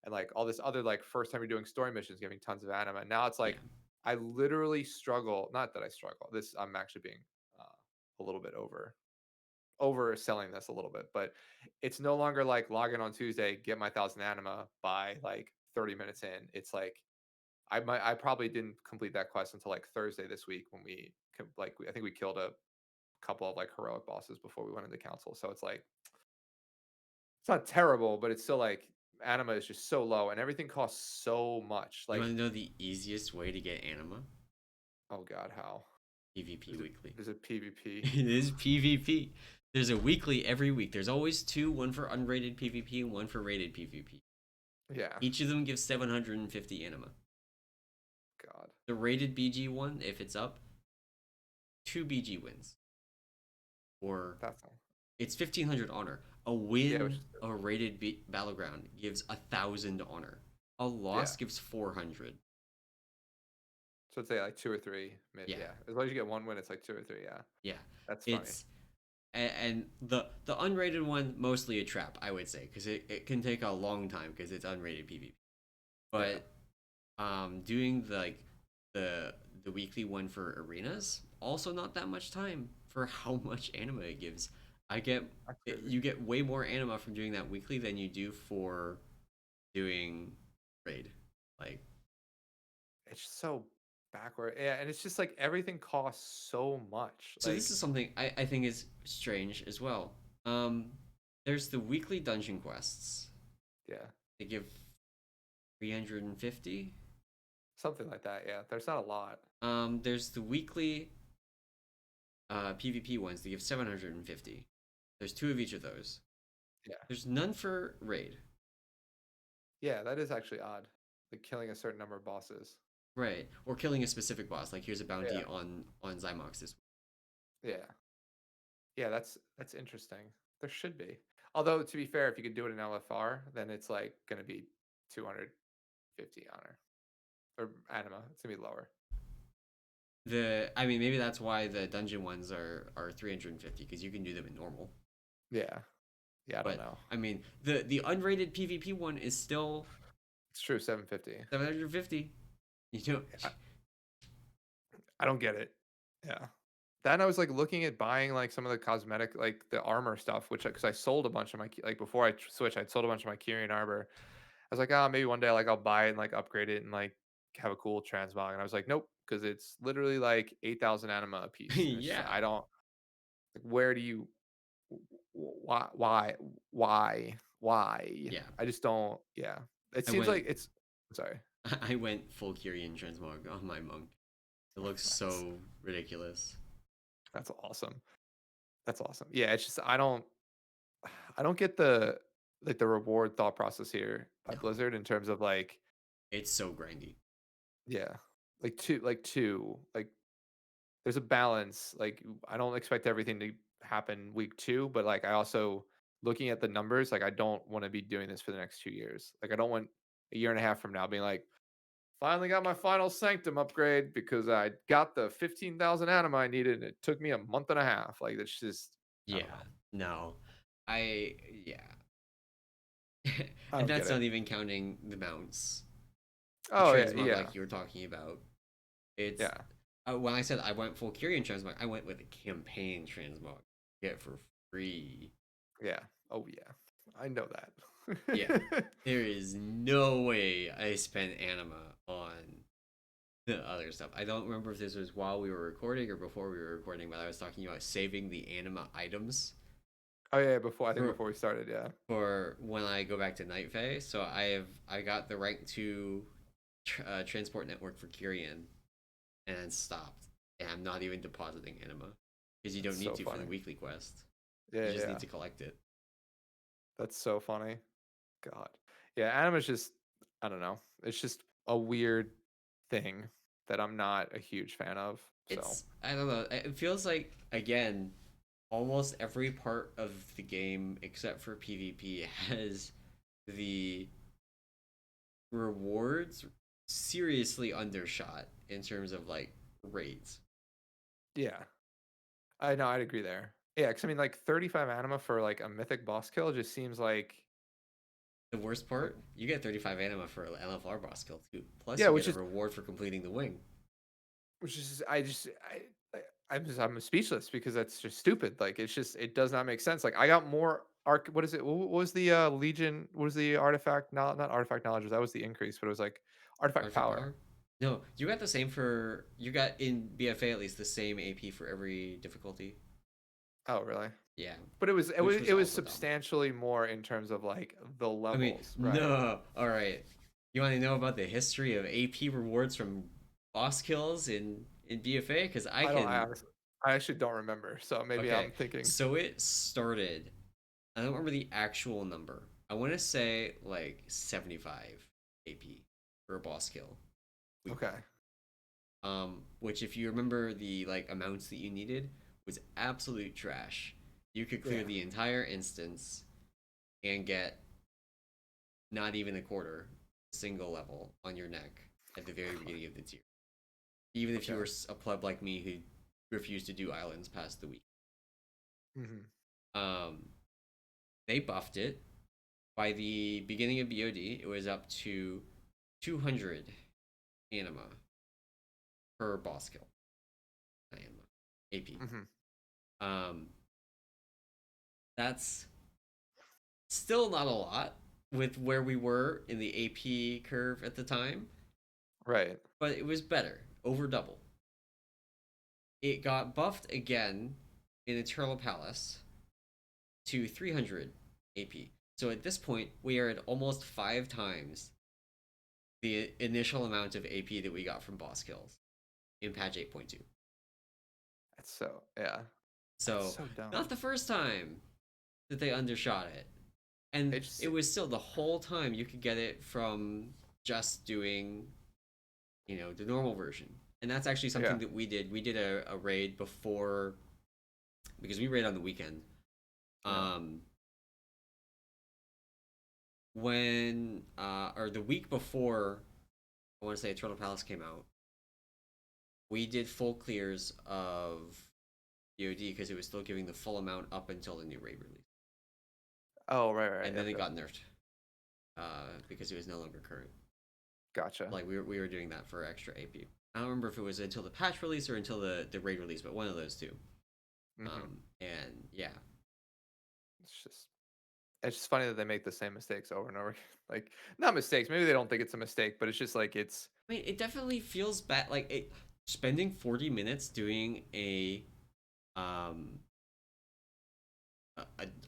and like all this other like first time you're doing story missions giving tons of anima. And now it's Yeah. like I literally struggle. Not that I struggle. This I'm actually being a little bit overselling this a little bit, but it's no longer like log in on Tuesday, get my 1,000 anima by like 30 minutes in. It's like I probably didn't complete that quest until like Thursday this week when I think we killed a couple of like heroic bosses before we went into council. So it's like it's not terrible, but it's still like anima is just so low and everything costs so much. You want Like, to know the easiest way to get Anima? oh god, how PvP is it? weekly. Is it PvP? It is PvP. There's a weekly every week. There's always two, one for unrated PvP and one for rated PvP. Yeah, Each of them gives 750 anima. god, The rated BG one, if it's up, two BG wins. Or that's all. it's 1500 honor. A Yeah, which win, is a rated battleground gives 1000 honor. A yeah, loss gives 400. So I'd say like 2 or 3, Yeah, yeah. As long as you get 1 win, it's like 2 or 3, yeah. yeah. That's funny. It's and the unrated one mostly a trap, I would say, because it can take a long time because it's unrated PvP. Yeah. But doing the the weekly one for arenas also not that much time for how much anima it gives. I get That's crazy. you get way more anima from doing that weekly than you do for doing raid. Like It's just so backward. Yeah, and it's just like everything costs so much. so this Like, is something I think is strange as well. Um there's the weekly dungeon quests. yeah, They give 350. something like that. Yeah, there's not a lot. There's the weekly PvP ones. They give 750. There's two of each of those. Yeah. There's none for raid. Yeah, that is actually odd. Like killing a certain number of bosses. Right. Or killing a specific boss. Like here's a bounty Yeah. on Zymox this week. Yeah. Yeah, that's interesting. There should be. Although to be fair, if you could do it in LFR, then it's like going to be 250 honor or anima. It's going to be lower. The I mean maybe that's why the dungeon ones are 350 because you can do them in normal. Yeah. Yeah, I don't But know. I mean the unrated PvP one is still It's true, 750. 750. You know I, I don't get it. Yeah. Then I was like looking at buying like some of the cosmetic, like the armor stuff, which because I sold a bunch of my like before I switched, I'd sold a bunch of my Kyrian armor. I was like, oh, maybe one day like I'll buy it and like upgrade it and like have a cool transmog. And I was like, nope, because it's literally like 8,000 anima a piece, and it's just yeah. I don't like where do you why Yeah. I just don't. Yeah, it I seems went like it's. Sorry. I went full Kyrian transmog on my monk. It looks That's so ridiculous. that's awesome. That's awesome. Yeah, it's just I don't get the like the reward thought process here by No. Blizzard in terms of like It's so grindy. yeah, like there's a balance. Like I don't expect everything to happen week 2, but like I also looking at the numbers, like I don't want to be doing this for the next 2 years. Like I don't want a year and a half from now being like finally got my final sanctum upgrade because I got the 15,000 anima I needed and it took me a month and a half. Like it's just I don't Yeah. know. No. Yeah. I And don't get that's it. not even counting the mounts. The Oh yeah, transmog yeah. like you were talking about. It's Yeah. when I said I went full Kyrian transmog, I went with a campaign transmog. Get for free. Yeah. Oh yeah. I know Yeah. that. There is no way I spent anima on the other stuff. I don't remember if this was while we were recording or before we were recording, but I was talking about saving the anima items Oh yeah, before I think for before we started, yeah. for when I go back to Night Fae. So I got the rank 2 transport network for Kyrian and stopped. And I'm not even depositing anima because you don't That's need so to for the funny. weekly quest. Yeah, You just yeah. need to collect it. That's so funny. God. Yeah, Anima's just I don't know. It's just a weird thing that I'm not a huge fan of. So It's I don't know. It feels like again almost every part of the game except for PvP has the rewards seriously undershot in terms of like rates. yeah. I know, I'd agree there. Yeah, because I mean like 35 anima for like a mythic boss kill just seems like The worst like part, you get 35 anima for LFR boss kill too. Plus, yeah, you get which a is reward for completing the wing. I'm speechless because that's just stupid. Like it's just it does not make sense. Like I got more arc. What is it? What was the legion? What was the artifact? Not artifact knowledge. That was the increase, but it was like artifact Artifact power. power? No, you got the same for you got in BFA at least the same AP for every difficulty. Oh really? Yeah, But it was it which was was it was also dumb. substantially more in terms of like the I mean, levels, right? no. All right. You want to know about the history of AP rewards from boss kills in BFA? Because I I don't. can. I actually don't remember. So maybe Okay, I'm thinking. so it started. I don't remember the actual number. I want to say like 75 AP for a boss kill Okay. weekly. Which if you remember the like amounts that you needed was absolute trash. You could clear Yeah. the entire instance and get not even a quarter single level on your neck at the very beginning of the tier. even if you Okay. were a pleb like me who refused to do islands past the week. Hmm. Um, they buffed it. By the beginning of BOD, it was up to 200 Anima per boss kill. Anima. AP. Hmm. Um, that's still not a lot with where we were in the AP curve at the time, Right. but it was better, over double. It got buffed again in Eternal Palace to 300 AP. So at this point, we are at almost 5 times the initial amount of AP that we got from boss kills in patch 8.2. That's so yeah. That's So, so dumb. not the first time that they undershot it. And It's it was still the whole time you could get it from just doing, the normal version. And that's actually yeah. something that we did. We did a raid before, because we raid on the weekend. Yeah. Um, or the week before, I want to say Eternal Palace came out, we did full clears of BOD because it was still giving the full amount up until the new raid release. Oh, right, right. And then Yep, it yep. got nerfed because it was no longer current. Gotcha. Like we were doing that for extra AP. I don't remember if it was until the patch release or until the raid release, but one of those two. Hmm. And yeah, It's just it's just funny that they make the same mistakes over and over again. Like not mistakes. Maybe they don't think it's a mistake, but it's just like it's I mean, it definitely feels bad. Like spending 40 minutes doing um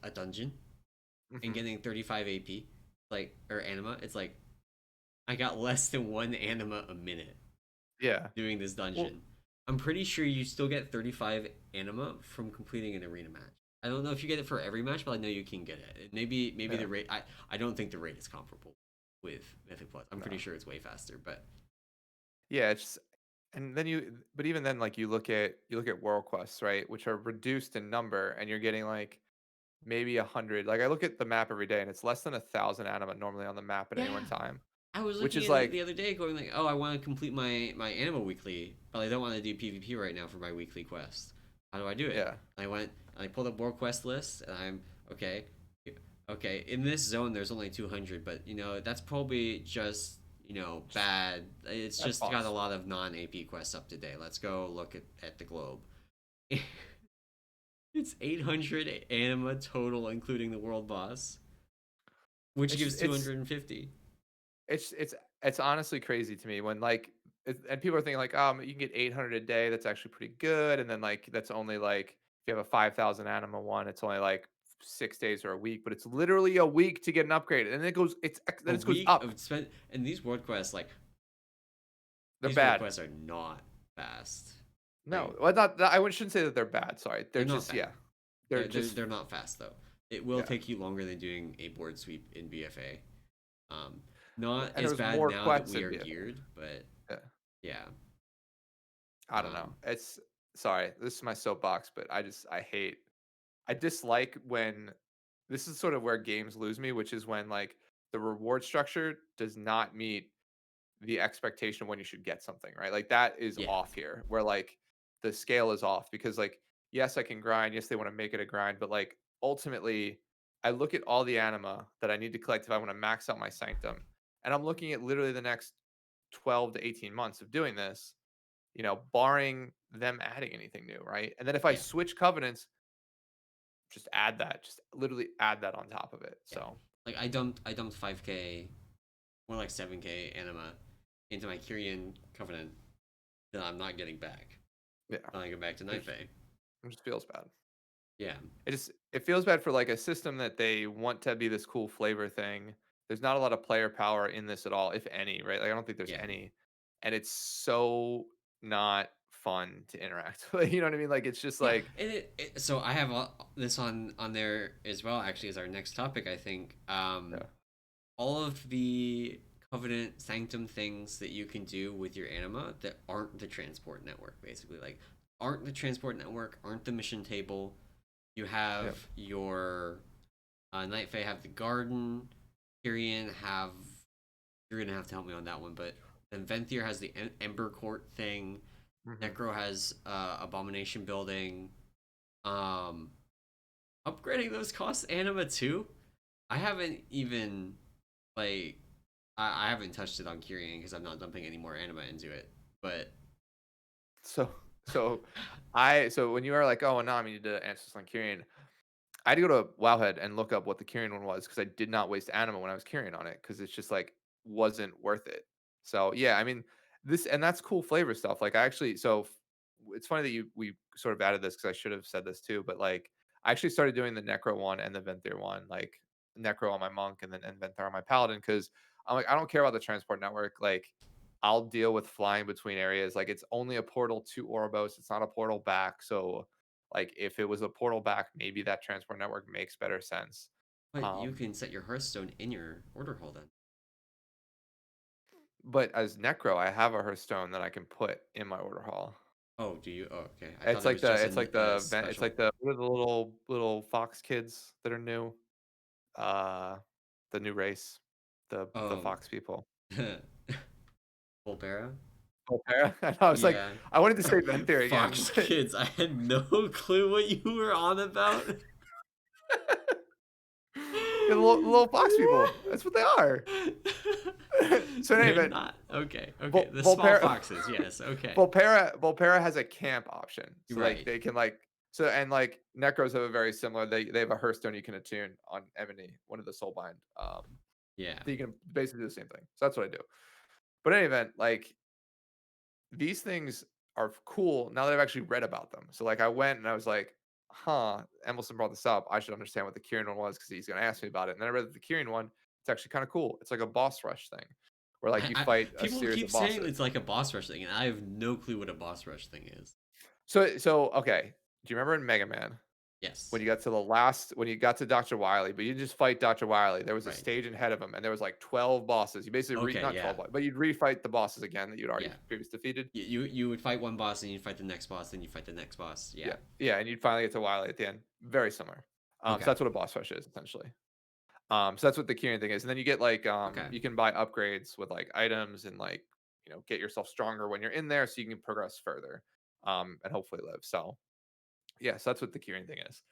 a dungeon and hmm. getting 35 AP, like or anima. It's like I got less than one anima a minute Yeah. doing this Well, dungeon. I'm pretty sure you still get 35 anima from completing an arena match. I don't know if you get it for every match, but I know you can get it. Maybe yeah. the rate. I don't think the rate is comparable with Mythic Plus. I'm pretty No. sure it's way faster, but Yeah, it's and then but even then like you look at world quests, right, which are reduced in number and you're getting like maybe 100. Like I look at the map every day and it's less than 1,000 anima normally on the map at any one yeah. time, I was which looking is at it the like other day, going like, "Oh, I want to complete my Anima weekly, but I don't want to do PvP right now for my weekly quest. How do I do it?" yeah, And I went and I pulled up world quest list, and I'm okay. Okay, in this zone, there's only 200, but that's probably just just bad. It's bad just got a boss. lot of non AP quests up to date. Let's go look at the globe. It's 800 Anima total, including the world boss, which It's gives just, it's 250. it's it's it's honestly crazy to me when like and people are thinking like, you can get 800 a day. That's actually pretty good. And then like that's only like if you have a 5,000 anima one, it's only like 6 days or a week. But it's literally a week to get an upgrade, and then it goes A then it goes week up. of spent, and these world quests, like They're these world bad. quests are not fast. No, Like well, not. I shouldn't say that they're bad. Sorry, they're they're not just bad. yeah, they're They're just they're not fast though. It will yeah. take you longer than doing a board sweep in BFA. Um, not And as there's bad more now that quests we in are BFA. geared, but Yeah, yeah. I don't know. Um, It's sorry. This is my soapbox, but I dislike when this is sort of where games lose me, which is when like the reward structure does not meet the expectation of when you should get something, right? Like that is yeah, off here, where like the scale is off because like yes, I can grind. Yes, they want to make it a grind, but like ultimately, I look at all the anima that I need to collect if I want to max out my sanctum, and I'm looking at literally the next 12 to 18 months of doing this, barring them adding anything new, right? And then if I yeah, switch covenants, just add that, just literally add that on top of it. yeah. So Like I dumped 5k, more like 7k anima into my Kyrian Covenant that I'm not getting back. yeah, When I go back to it just, Night it just feels bad. Yeah, It feels bad for like a system that they want to be this cool flavor thing. There's not a lot of player power in this at all, if any, right? Like I don't think there's yeah. any, and it's so not fun to interact with. You know what I mean? Like it's just Yeah, like and so I have this on there as well. Actually, as our next topic, I think. yeah, All of the Covenant Sanctum things that you can do with your anima that aren't the transport network, basically, like aren't the transport network, aren't the mission table. You yeah, have your Night Fae have the garden. Tyrion have. You're gonna have to help me on that one, but then Venthyr has the Ember Court thing. Mm-hmm. Necro has abomination building. Um, Upgrading those costs Anima too. I haven't even like I haven't touched it on Kyrian because I'm not dumping any more Anima into it. But So so so when you are like, oh, Anam, you need to answer this on Kyrian. I had to go to Wowhead and look up what the Kyrian one was because I did not waste Anima when I was Kyrian on it because it's just like wasn't worth it. So yeah, I mean this and that's cool flavor stuff. Like I actually it's funny that we sort of added this because I should have said this too, but like I actually started doing the Necro one and the Venthyr one, like Necro on my monk and Venthyr on my paladin because I'm like I don't care about the transport network. Like I'll deal with flying between areas. Like it's only a portal to Oribos. It's not a portal back. So like if it was a portal back, maybe that transport network makes better sense. you Um, can set your Hearthstone in your order hole then. but as Necro, I have a Hearthstone that I can put in my order hall. Oh, do you? Oh, okay. I thought it was just It's like a it's special. like the what are the little fox kids that are new? Uh, the new race, the Oh, fox people. Volpera? Volterra. And I was like, Yeah. I wanted to say Venthyr again, Fox but Kids. I had no clue what you were on about. the little fox people. That's what they are. So in any They're event, not. Okay. Okay. The small Volterra. foxes. Yes. Okay. Volpera has a camp option, so like Right. they can like so and like Necros have a very similar. They have a Hearthstone you can attune on Emini, one of the Soulbind. Yeah. That you can basically do the same thing. So that's what I do. But in any event, like these things are cool now that I've actually read about them. So like I went and I was like, huh, Emerson brought this up. I should understand what the Kieran one was because he's gonna ask me about it. And then I read the Kieran one. It's actually kind of cool. It's like a boss rush thing where like you fight a People series keep of saying bosses. it's like a boss rush thing, and I have no clue what a boss rush thing is. So okay. Do you remember in Mega Man when Yes. you got to the last when you got to Dr. Wily, but you didn't just fight Dr. Wily. There was a Right. stage ahead of him, and there was like 12 bosses. You basically Okay. not Yeah. 12, but you'd refight the bosses again that you'd already Yeah. previously defeated. You would fight one boss, and you'd fight the next boss, then you fight the next boss. Yeah. Yeah, yeah, and you'd finally get to Wily at the end. Very similar. So Okay. that's what a boss rush is essentially. So that's what the Kieran thing is, and then you get like Okay. you can buy upgrades with like items and like get yourself stronger when you're in there, so you can progress further, and hopefully live. So yes, that's what the Kieran thing is.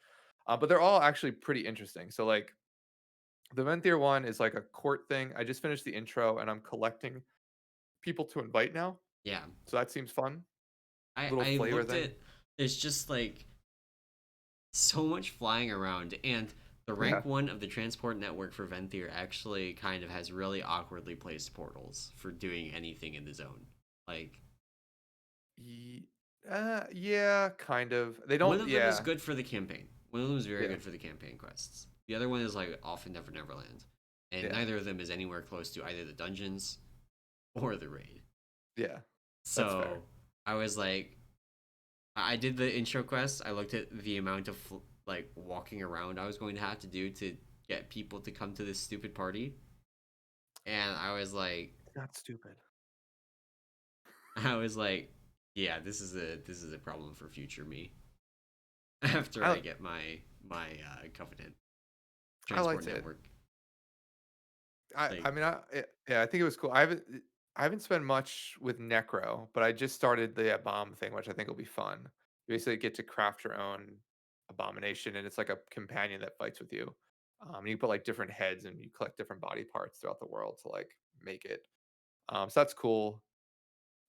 But they're all actually pretty interesting. So like the Venthyr one is like a court thing. I just finished the intro and I'm collecting people to invite now. Yeah. So that seems fun. Little I flavor looked thing. at. There's just like so much flying around, and the Yeah. rank one of the transport network for Venthyr actually kind of has really awkwardly placed portals for doing anything in the zone. Like Yeah, kind of. They one don't. of them is Yeah. good for the campaign. One of them is very Yeah. good for the campaign quests. The other one is like off in Never Neverland, and Yeah. neither of them is anywhere close to either the dungeons or the raid. Yeah. That's fair. So I was like, I did the intro quest. I looked at the amount of like walking around I was going to have to do to get people to come to this stupid party, and It's not stupid. I was like, yeah, this is a problem for future me. After I I get my Covenant I transport liked it. network, I like mean yeah, I think it was cool. I haven't spent much with Necro, but I just started the bomb thing, which I think will be fun. You basically get to craft your own abomination, and it's like a companion that fights with you. And you put like different heads, and you collect different body parts throughout the world to like make it. So that's cool.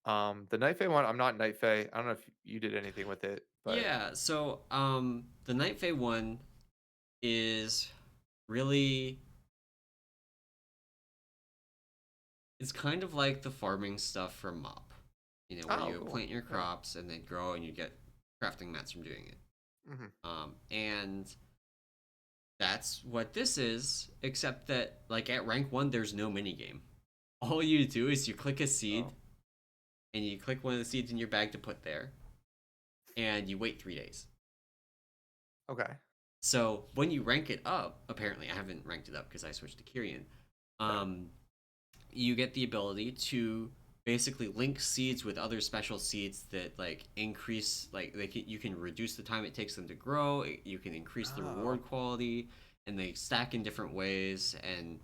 The Night Fae one, I'm not Night Fae. I don't know if you did anything with it, but yeah. So the Night Fae one is really it's kind of like the farming stuff from Mop, where oh, you cool. plant your Yeah. crops and they grow and you get crafting mats from doing it. Hmm. And that's what this is, except that like at rank one, there's no mini game. All you do is you click a seed Oh, and you click one of the seeds in your bag to put there, and you wait 3 days. okay. So when you rank it up, apparently I haven't ranked it up because I switched to Kyrian. Right. Um, you get the ability to basically link seeds with other special seeds that like increase you can reduce the time it takes them to grow. You can increase the Oh. reward quality, and they stack in different ways. And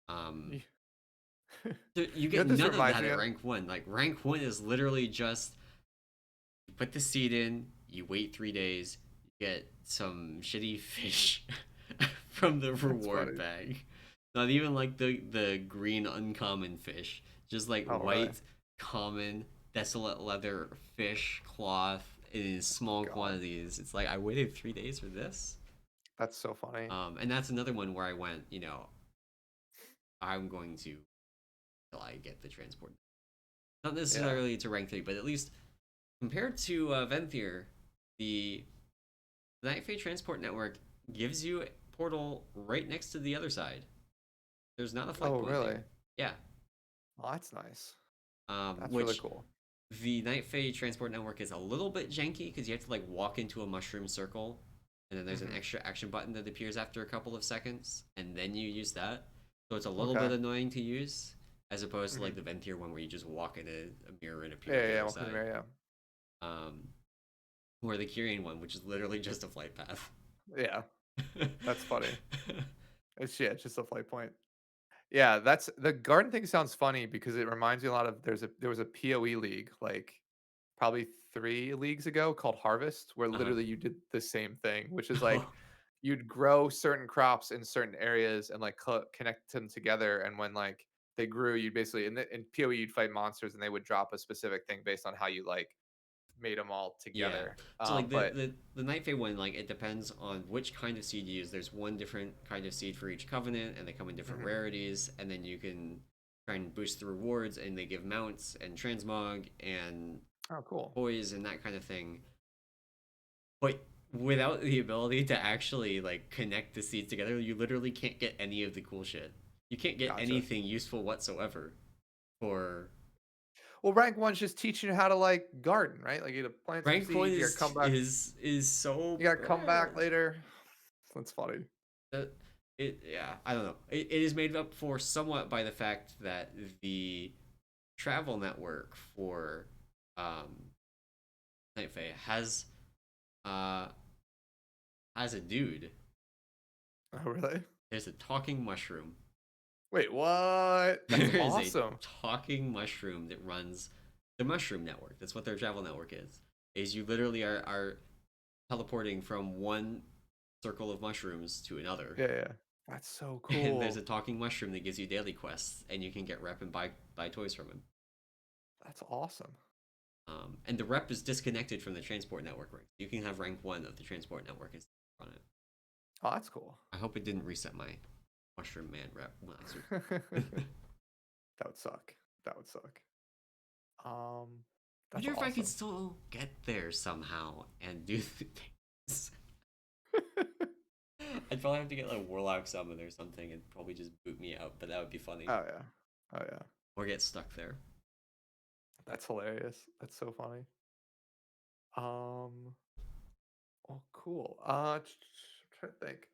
um, You you know get what this none of reminds that me at of? rank one. Like rank one is literally just You put the seed in, you wait 3 days, you get some shitty fish from the That's reward funny. bag. Not even like the green uncommon fish, just like Oh, really? white common desolate leather fish cloth in Oh small God, quantities. It's like I waited 3 days for this. that's so funny. And that's another one where I went, I'm going to till I get the transport. Not Yeah. necessarily to rank 3, but at least compared to Venthyr, the Night Fae Transport Network gives you a portal right next to the other side. There's not a flight Oh, point really? there. Yeah. Well, that's nice. That's really Which cool. the Night Fae Transport Network is a little bit janky because you have to like walk into a mushroom circle, and then there's an Hmm. extra action button that appears after a couple of seconds, and then you use that. So it's a little bit Okay. annoying to use, as opposed to Hmm. like the Venthyr one where you just walk in a mirror and appear at Yeah, the yeah. other Welcome to side. Maria. Um, or the Kyrian one, which is literally just a flight path. Yeah, that's funny. It's yeah, it's just a flight point. Yeah, that's the garden thing sounds funny because it reminds me a lot of there was a PoE league like probably 3 leagues ago called Harvest where uh-huh. literally you did the same thing, which is like you'd grow certain crops in certain areas and like connect them together, and when like they grew, you'd basically in PoE you'd fight monsters and they would drop a specific thing based on how you like made them all Yeah. together. So like But the Night Fae one, like it depends on which kind of seed you use. There's one different kind of seed for each covenant, and they come in different mhm. rarities, and then you can try and boost the rewards, and they give mounts and transmog and Oh, cool. toys and that kind of thing. But without the ability to actually like connect the seeds together, you literally can't get any of the cool shit. You can't get Gotcha. anything useful whatsoever for Well, rank one's just teaching you how to like garden, right? Like you gotta plant some rank one seeds, you gotta come back, is so you gotta come back bad. later. That's funny. That yeah, I don't know. It is made up for somewhat by the fact that the travel network for Night Fae uh has a dude. Oh, really? There's a talking mushroom. Wait, what? That's There is a awesome. talking mushroom that runs the mushroom network. That's what their travel network is. Is you literally are teleporting from one circle of mushrooms to another. Yeah, yeah. That's so And there's a cool. talking mushroom that gives you daily quests, and you can get rep and buy toys from him. That's awesome. And the rep is disconnected from the transport network rank. You can have rank one of the transport network and run it. Oh, that's cool. I hope it didn't reset my mushroom man rep when I switched. That would suck. That would suck. Um, I that's wonder if I could awesome. still get there somehow and do the things. I'd probably have to get like Warlock Summon or something and probably just boot me out, but that would be funny. Oh yeah. Oh yeah. Or get stuck there. That's hilarious. That's so funny. Um, oh cool. Trying to think.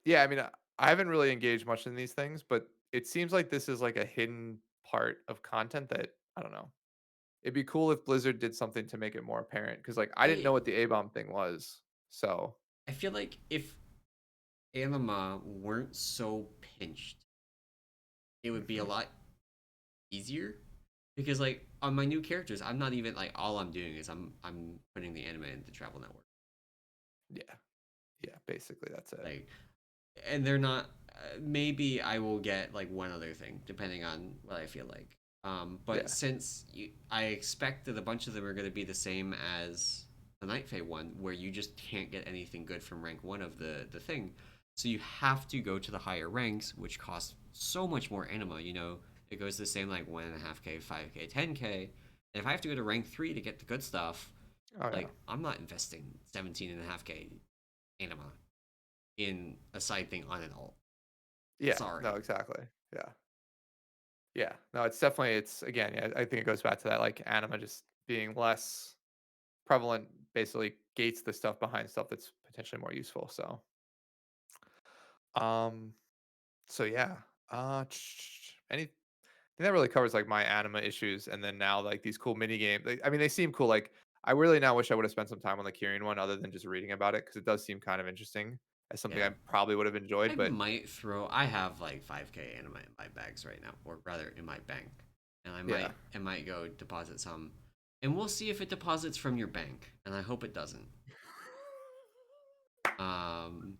Yeah, I mean, I haven't really engaged much in these things, but it seems like this is like a hidden part of content that I don't know. It'd be cool if Blizzard did something to make it more apparent because like I didn't know I what the A bomb thing was. So, I feel like if Anima weren't so pinched, it would be a mhm. lot easier. Because like on my new characters, I'm not even like all I'm doing is I'm putting the anime in the travel network. Yeah, yeah, basically that's it. Like and they're not maybe I will get like one other thing depending on what I feel like. But Yeah. since I expect that a bunch of them are going to be the same as the Night Fae one, where you just can't get anything good from rank one of the thing, so you have to go to the higher ranks, which cost so much more anima. It goes the same like 1.5k, 5k, 10k. And if I have to go to rank three to get the good stuff, Oh yeah. like I'm not investing 17.5k anima in a side thing on an alt. Yeah. No, Sorry. exactly. Yeah. Yeah. No, it's definitely it's again, yeah, I think it goes back to that like anima just being less prevalent basically gates the stuff behind stuff that's potentially more useful. Um so yeah. Anything that really covers like my anima issues and then now like these cool mini games. I mean they seem cool like I really now wish I would have spent some time on the Kyrian one other than just reading about it because it does seem kind of interesting as something Yeah. I probably would have enjoyed, but I have like 5k anima in my bags right now, or rather in my bank. And yeah. I might go deposit some. and we'll see if it deposits from your bank, and I hope it doesn't. Um,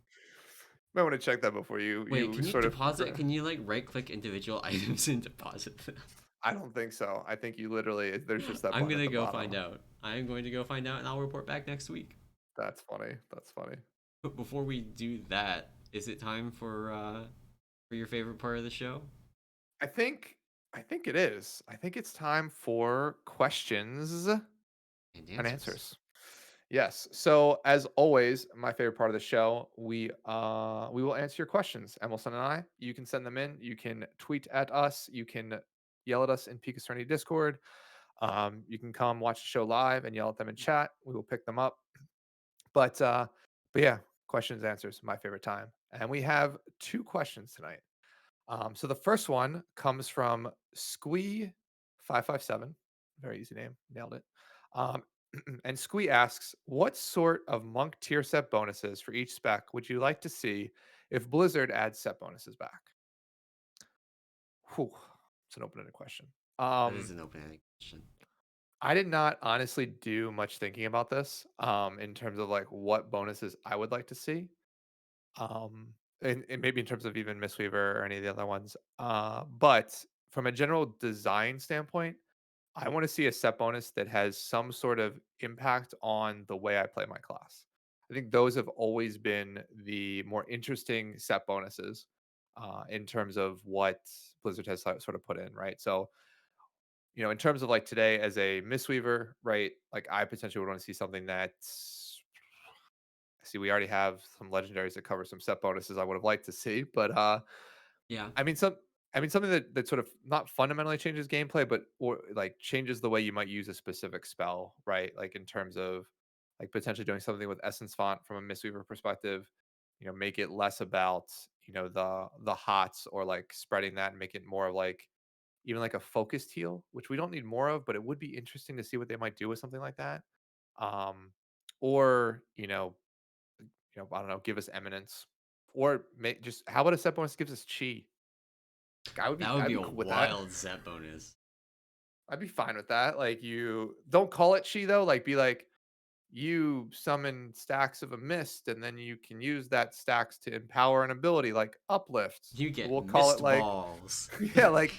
Might want to check that before Wait, you can you sort of. deposit? Can you like right click individual items and deposit them? I don't think so. I think you literally there's just that I'm button at gonna the go find bottom. out. I'm going to go find out, and I'll report back next week. That's funny. That's funny. But before we do that, is it time for your favorite part of the show I think I think it is. I think it's time for questions and and answers? answers. Yes. So as always, my favorite part of the show, we will answer your questions. Emilson and I. You can send them in. You can tweet at us. You can yell at us in Pika Serenity Discord. You can come watch the show live and yell at them in chat. We will pick them up. But uh, but yeah, questions answers, my favorite time. And we have two questions tonight. So the first one comes from Squee557. Very easy name. Nailed it. Um, and Squee asks, what sort of monk tier set bonuses for each spec would you like to see if Blizzard adds set bonuses back? Whew, it's an open-ended question. That is Um, an open-ended question. I did not honestly do much thinking about this in terms of like what bonuses I would like to see. And maybe in terms of even Mistweaver or any of the other ones. But from a general design standpoint, I want to see a set bonus that has some sort of impact on the way I play my class. I think those have always been the more interesting set bonuses in terms of what Blizzard has sort of put in, right? So, in terms of like today as a Mistweaver, right? Like I potentially would want to see something that's see, we already have some legendaries that cover some set bonuses I would have liked to see, but Yeah, I mean some I mean something that sort of not fundamentally changes gameplay, but or like changes the way you might use a specific spell, right? Like in terms of like potentially doing something with Essence Font from a Mistweaver perspective, make it less about, the hots or like spreading that and make it more of like even like a focused heal, which we don't need more of, but it would be interesting to see what they might do with something like that. Um, or, I don't know, give us eminence, or just how about a set bonus gives us chi? Like, that would I'd be be a cool with that. wild set bonus. I'd be fine with that. Like you don't call it chi though. Like be like you summon stacks of a mist, and then you can use that stacks to empower an ability like uplift. You But get we'll call it missed like balls. yeah, like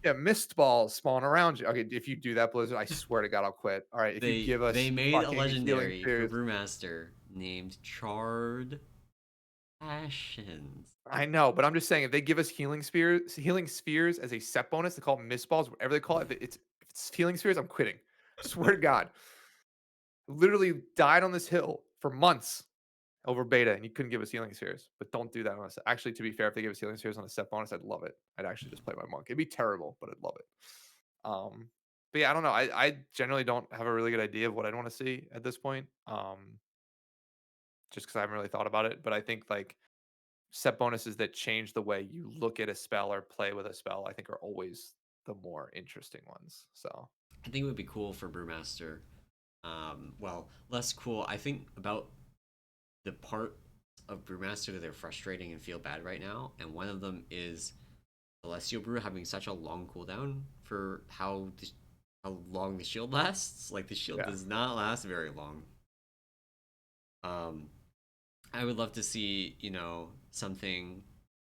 yeah, mist balls spawn around you. Okay, if you do that, Blizzard, I swear to God, I'll quit. All right, if you give They us made a fucking healing legendary for spheres, Brewmaster named Charred Passions. I know, but I'm just saying if they give us healing spheres as a set bonus, they call it mist balls, whatever they call it. If it's healing spheres, I'm quitting. Swear to God, literally died on this hill for months over beta, and you couldn't give us healing spheres. But don't do that on us. Actually, to be fair, if they give us healing spheres on a set bonus, I'd love it. I'd actually just play my monk. It'd be terrible, but I'd love it. Um, but yeah, I don't know. I generally don't have a really good idea of what I'd want to see at this point. Just because I haven't really thought about it. But I think like set bonuses that change the way you look at a spell or play with a spell, I think are always the more interesting ones. So I think it would be cool for Brewmaster. Well, less cool. I think about the part of Brewmaster that they're frustrating and feel bad right now, and one of them is Celestial Brew having such a long cooldown for how long the shield lasts. Like the shield yeah, does not last very long. Um, I would love to see something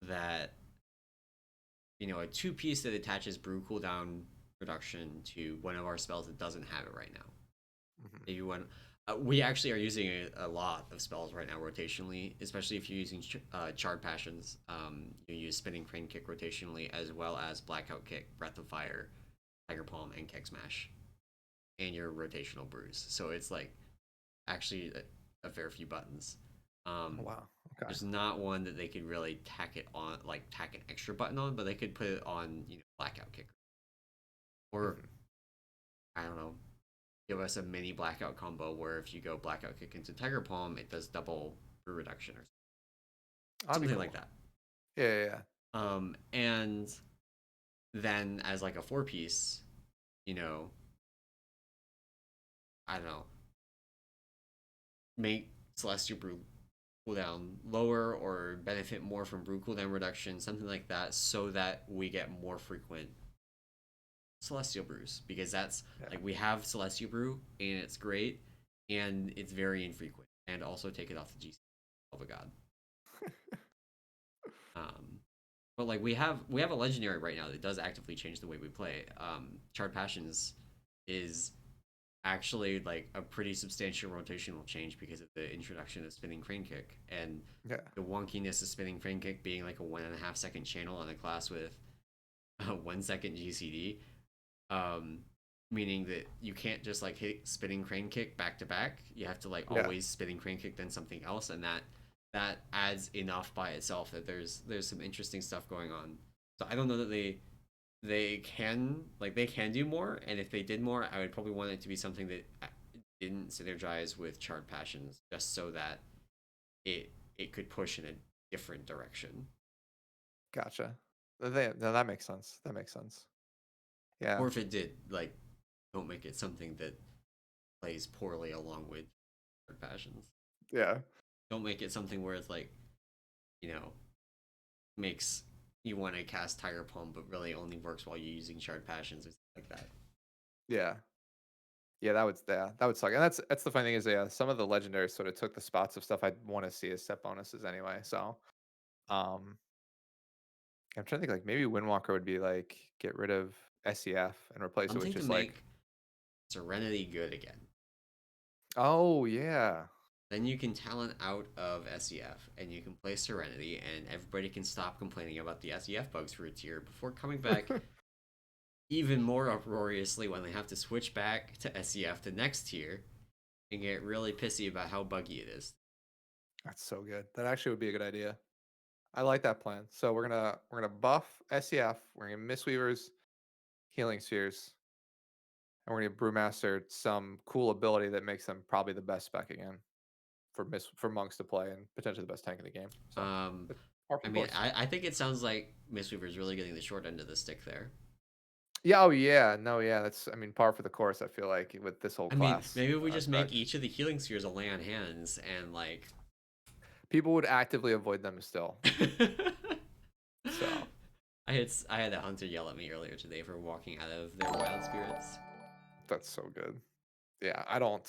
that a two piece that attaches brew cooldown reduction to one of our spells that doesn't have it right now. hmm Maybe one. We actually are using a lot of spells right now rotationally, especially if you're using Charred Passions. You use Spinning Crane Kick rotationally, as well as Blackout Kick, Breath of Fire, Tiger Palm, and Keg Smash, and your rotational brews. So it's like actually a fair few buttons. oh, Um, wow, okay, there's not one that they could really tack it on, like tack an extra button on, but they could put it on, Blackout Kick, or hmm I don't know, give us a mini Blackout combo where if you go Blackout Kick into Tiger Palm, it does double brew reduction or that'd be something like cool. that. Yeah, yeah, yeah. And then as like a four piece, you know, I don't know, make Celestial Brew cooldown lower or benefit more from brew cooldown reduction, something like that, so that we get more frequent Celestial Brews because that's Yeah. like we have Celestial Brew and it's great and it's very infrequent and also take it off the GC. Oh my god. Um, but like we have a legendary right now that does actively change the way we play. Charred Passions is actually like a pretty substantial rotational change because of the introduction of spinning crane kick and Yeah. the wonkiness of spinning crane kick being like a 1.5 second channel on a class with a 1 second GCD. Um, Meaning that you can't just like hit spinning crane kick back to back. You have to like Yeah. always spinning crane kick then something else, and that adds enough by itself that there's some interesting stuff going on. So I don't know that they can do more, and if they did more, I would probably want it to be something that didn't synergize with Charred Passions, just so that it could push in a different direction. Gotcha. No, that makes sense. That makes sense. Yeah. Or if it did, like, don't make it something that plays poorly along with Charred Passions. Yeah. Don't make it something where it's like, you know, makes you want to cast Tire Pump, but really only works while you're using Charred Passions or something like that. Yeah. Yeah, that would suck. And that's the funny thing is, yeah, some of the legendaries sort of took the spots of stuff I'd want to see as set bonuses anyway. So, um, I'm trying to think like maybe Windwalker would be like get rid of SEF and replace it with Something to just like, make Serenity good again. oh yeah, Then you can talent out of SEF and you can play Serenity, and everybody can stop complaining about the SEF bugs for a tier before coming back even more uproariously when they have to switch back to SEF the next tier and get really pissy about how buggy it is. that's so good. That actually would be a good idea. I like that plan. So we're gonna buff SEF. We're gonna Mistweavers, Healing Spheres, and we're gonna Brewmaster some cool ability that makes them probably the best spec again for monks to play and potentially the best tank in the game. So Um, it's par for I the mean, course. I think it sounds like Mistweaver is really getting the short end of the stick there. Yeah. Oh yeah. No. Yeah. That's. I mean, par for the course. I feel like with this whole I mean, class maybe we just make archetype, each of the healing spheres a lay on hands and like. people would actively avoid them still. So I had a hunter yell at me earlier today for walking out of their wild spirits. that's so good. Yeah. I don't.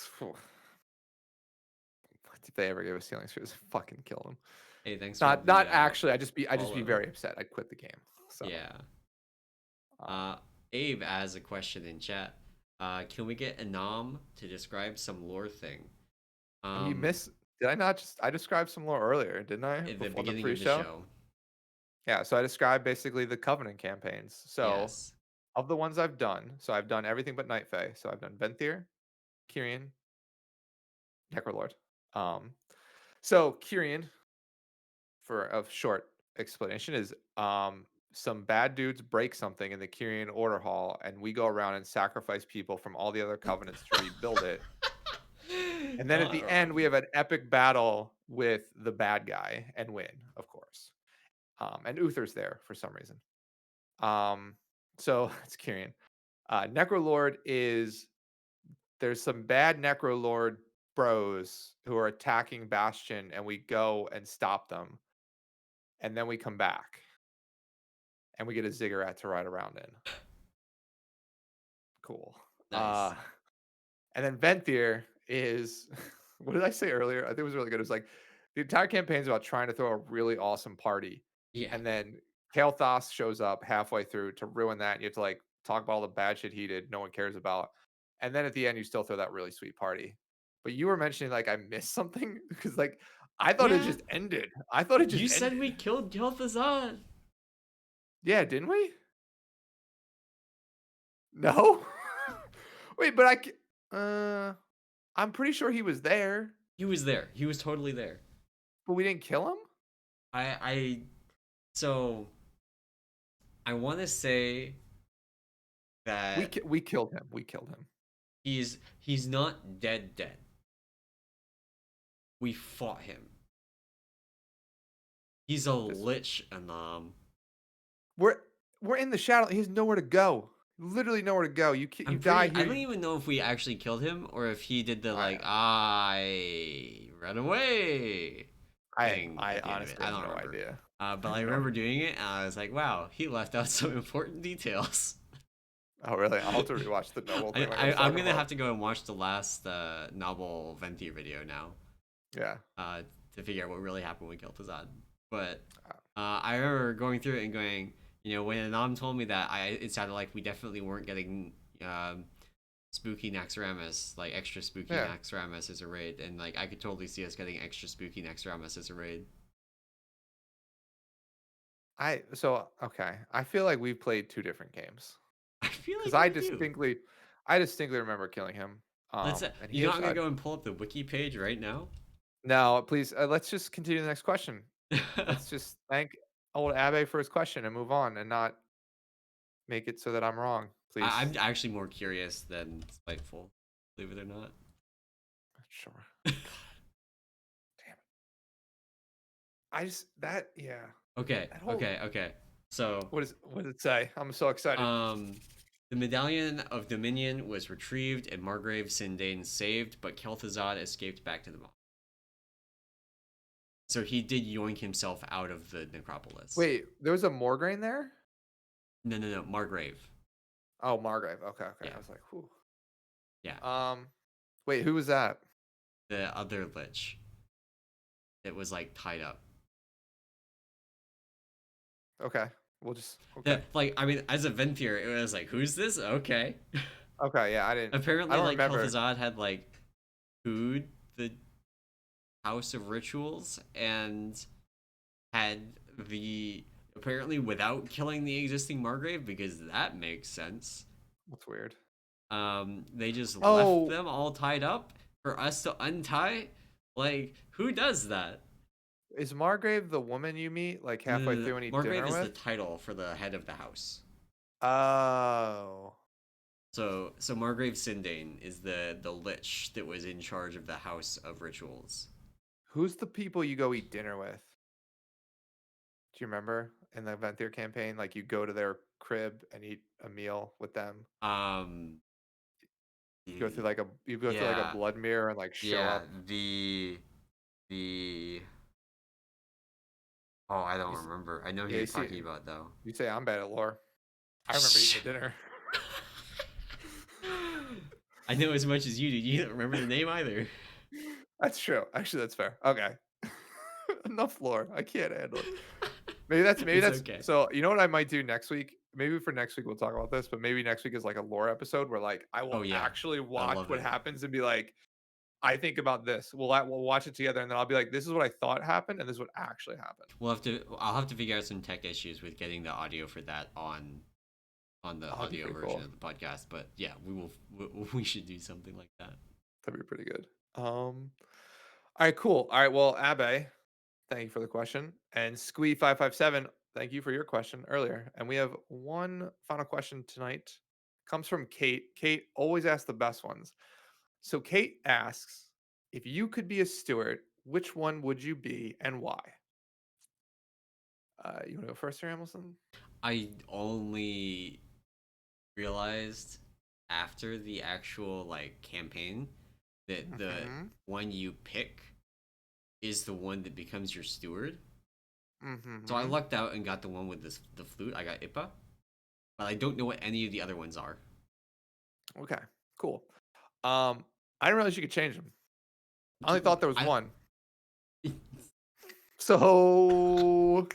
If they ever give us healing spheres, fucking kill them. Hey, thanks for Not the actually. I just be follow. very upset. I'd quit the game. So. Yeah. Um, Uh, Abe has a question in chat. Can we get Anom to describe some lore thing? and you Um, miss. Did I not just? I described some lore earlier, didn't I? at the Before the beginning of the pre-show. show. Yeah. So I described basically the Covenant campaigns. So Yes. of the ones I've done, so I've done everything but Night Fae. So I've done Venthyr, Kyrian, Necrolord. Um, so Kyrian, for a short explanation, is some bad dudes break something in the Kyrian Order Hall, and we go around and sacrifice people from all the other covenants to rebuild it. And then at Not the end, we wrong. have an epic battle with the bad guy and win, of course. And Uther's there for some reason. Um, so it's Kyrian. Necrolord is there's some bad Necrolord bros who are attacking Bastion, and we go and stop them, and then we come back, and we get a ziggurat to ride around in. Cool. Nice. And then Venthyr is what did I say earlier? I think it was really good. It was like the entire campaign is about trying to throw a really awesome party, Yeah. and then Kael'thas shows up halfway through to ruin that. And you have to like talk about all the bad shit he did, no one cares about, and then at the end you still throw that really sweet party. But you were mentioning like I missed something because like I thought it Yeah. just ended. I thought it just You said we ended. killed Kel'Thuzad. Yeah, didn't we? No. Wait, but I'm pretty sure he was there, He was there. He was totally there. but we didn't kill him. I so I want to say We that ki- we killed him. We killed him. he's not dead. We fought him. He's a Just lich, Anam. we're we're in the shadow. He has nowhere to go. Literally nowhere to go. You die I here. don't even know if we actually killed him or if he did the I like I run away thing I at the end of it. honestly I have don't no remember. idea. I But I have no remember idea. doing it and I was like, wow, he left out some important details. Oh, really? I'll have to rewatch the noble thing like I was I'm talking gonna about. have to go and watch the last novel Venti video now, Yeah. uh, to figure out what really happened with Kel'Thuzad. But Uh, I remember going through it and going, when Anom told me that, it sounded like we definitely weren't getting spooky Naxxramas, like extra spooky Yeah. Naxxramas as a raid, and like I could totally see us getting extra spooky Naxxramas as a raid. Okay. I feel like we've played two different games I feel because like we do. I distinctly remember killing him. Let's. And You he know, has I'm gonna go and pull up the wiki page right now. no, please. Let's just continue the next question. Let's just thank old Abe for his question and move on, and not make it so that I'm wrong, please. I'm actually more curious than spiteful, believe it or not. Sure. Damn it. I just that yeah. Okay, That whole okay. So, what does it say? I'm so excited. um, the Medallion of Dominion was retrieved and Margrave Sindane saved, but Kel'Thuzad escaped back to the Maw. So he did yoink himself out of the necropolis. Wait, there was a Morgraine there? No, Margrave. Oh, Margrave. Okay, okay. I Yeah, was like, whew. yeah. Um, wait, who was that? The other lich that was like tied up. Okay, we'll just okay. That, like, I mean, as a Venthyr, it was like, who's this? Okay. Okay, yeah, I Apparently, don't like, remember. Kel'Thuzad had like food the House of Rituals and had the apparently without killing the existing Margrave, because that makes sense. That's weird. They just left Oh, them all tied up for us to untie. Like, who does that? is Margrave the woman you meet like halfway through and eat Margrave dinner is the with? title for the head of the house. Oh, So Margrave Sindane is the lich that was in charge of the House of Rituals. who's the people you go eat dinner with? Do you remember in the Venthyr campaign? Like you go to their crib and eat a meal with them. Um, the You go through like a yeah, blood mirror and like show yeah, up. the oh, I don't You, s- remember. I know who yeah, you're talking about though. you say I'm bad at lore. I remember eating the dinner. I know as much as you do. You don't remember the name either. That's true. Actually, that's fair. Okay. Enough lore. I can't handle it. Maybe It's that's okay. so you know what I might do next week? Maybe for next week we'll talk about this, but maybe next week is like a lore episode where like I Oh will yeah, actually I watch love what it. happens and be like, I think about this. We'll watch it together and then I'll be like, this is what I thought happened and this is what actually happened. We'll have to. I'll have to figure out some tech issues with getting the audio for that on the Oh, that'd be audio pretty version cool. of the podcast. But yeah, we will. We should do something like that. That'd be pretty good. All right, cool. All right, well, Abe, thank you for the question. And Squee557, thank you for your question earlier. And we have one final question tonight. Comes from Kate. Kate always asks the best ones. So Kate asks, if you could be a steward, which one would you be and why? You want to go first here, Hamilton? I only realized after the actual like campaign that the Mm-hmm. one you pick is the one that becomes your steward. So I Mm-hmm. lucked out and got the one with the flute. I got Ipa, but I don't know what any of the other ones are. Okay, cool. I didn't realize you could change them. I only thought there was I one. So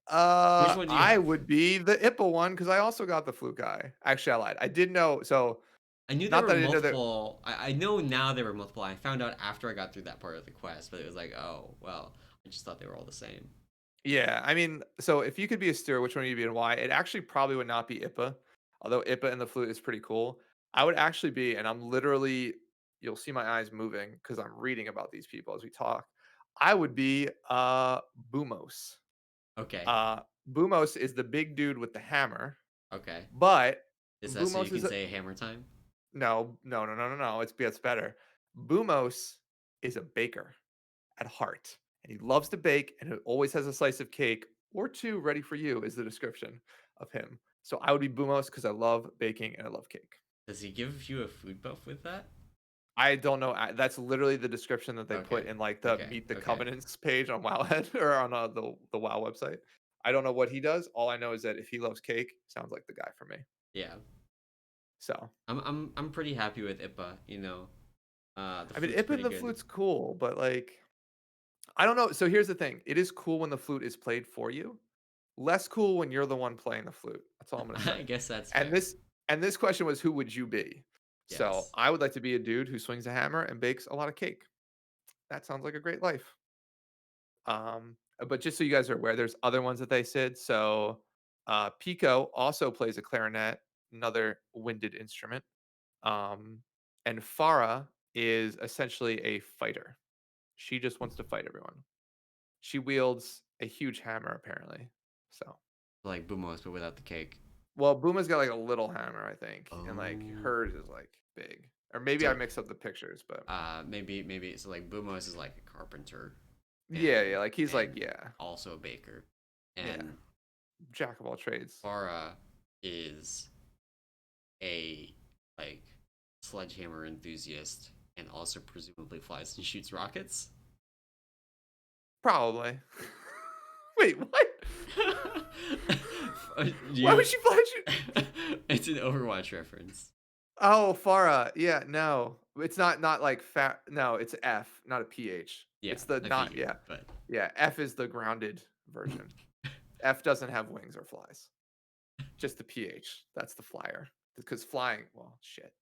which one do you I have? would be the IPA one because I also got the fluke guy. Actually, I lied. I did know. So I knew there not were that I didn't know that. multiple. I know now there were multiple. I found out after I got through that part of the quest, but it was like, oh well, I just thought they were all the same. Yeah, I mean, so if you could be a steer, which one would you be and why? It actually probably would not be IPA, although IPA and the flute is pretty cool. I would actually be, and I'm literally, you'll see my eyes moving because I'm reading about these people as we talk. I would be Bumos. Okay, Uh, Bumos is the big dude with the hammer, okay. but Is that so you Bumos can is a say hammer time? no. It gets better. Bumos is a baker at heart, and he loves to bake, and he always has a slice of cake or two ready for you. Is the description of him. So I would be Bumos because I love baking and I love cake. Does he give you a food buff with that? I don't know. That's literally the description that they put Okay, in like the okay, Meet the okay. Covenants page on Wowhead or on the WoW website. I don't know what he does. All I know is that if he loves cake, sounds like the guy for me. Yeah. So, I'm pretty happy with IPA, you know. The I mean, flute's Ip and pretty the good. flute's cool, but like, I don't know. So here's the thing: it is cool when the flute is played for you. Less cool when you're the one playing the flute. That's all I'm gonna I say. guess that's And fair. this question was, who would you be? So Yes. I would like to be a dude who swings a hammer and bakes a lot of cake. That sounds like a great life. But just so you guys are aware, there's other ones that they said. So Pico also plays a clarinet, another winded instrument. Um, and Farah is essentially a fighter. She just wants to fight everyone. She wields a huge hammer, apparently. So, Like Bumos, but without the cake. well, Buma's got like a little hammer, I think, and like Oh. hers is like big. Or maybe I So mix up the pictures, but maybe so like Bumos is like a carpenter yeah, and yeah, like he's like, and yeah, also a baker. yeah, And jack of all trades. Farah is a like sledgehammer enthusiast and also presumably flies and shoots rockets. Probably. Wait, what? Why You would she flash you? it's an Overwatch reference. Oh, Farah. Yeah, no. It's not like fat. No, it's F, not a PH. Yeah, It's the I not, figured, yeah. but Yeah, F is the grounded version. F doesn't have wings or flies. Just the PH. That's the flyer. Because flying, well, shit.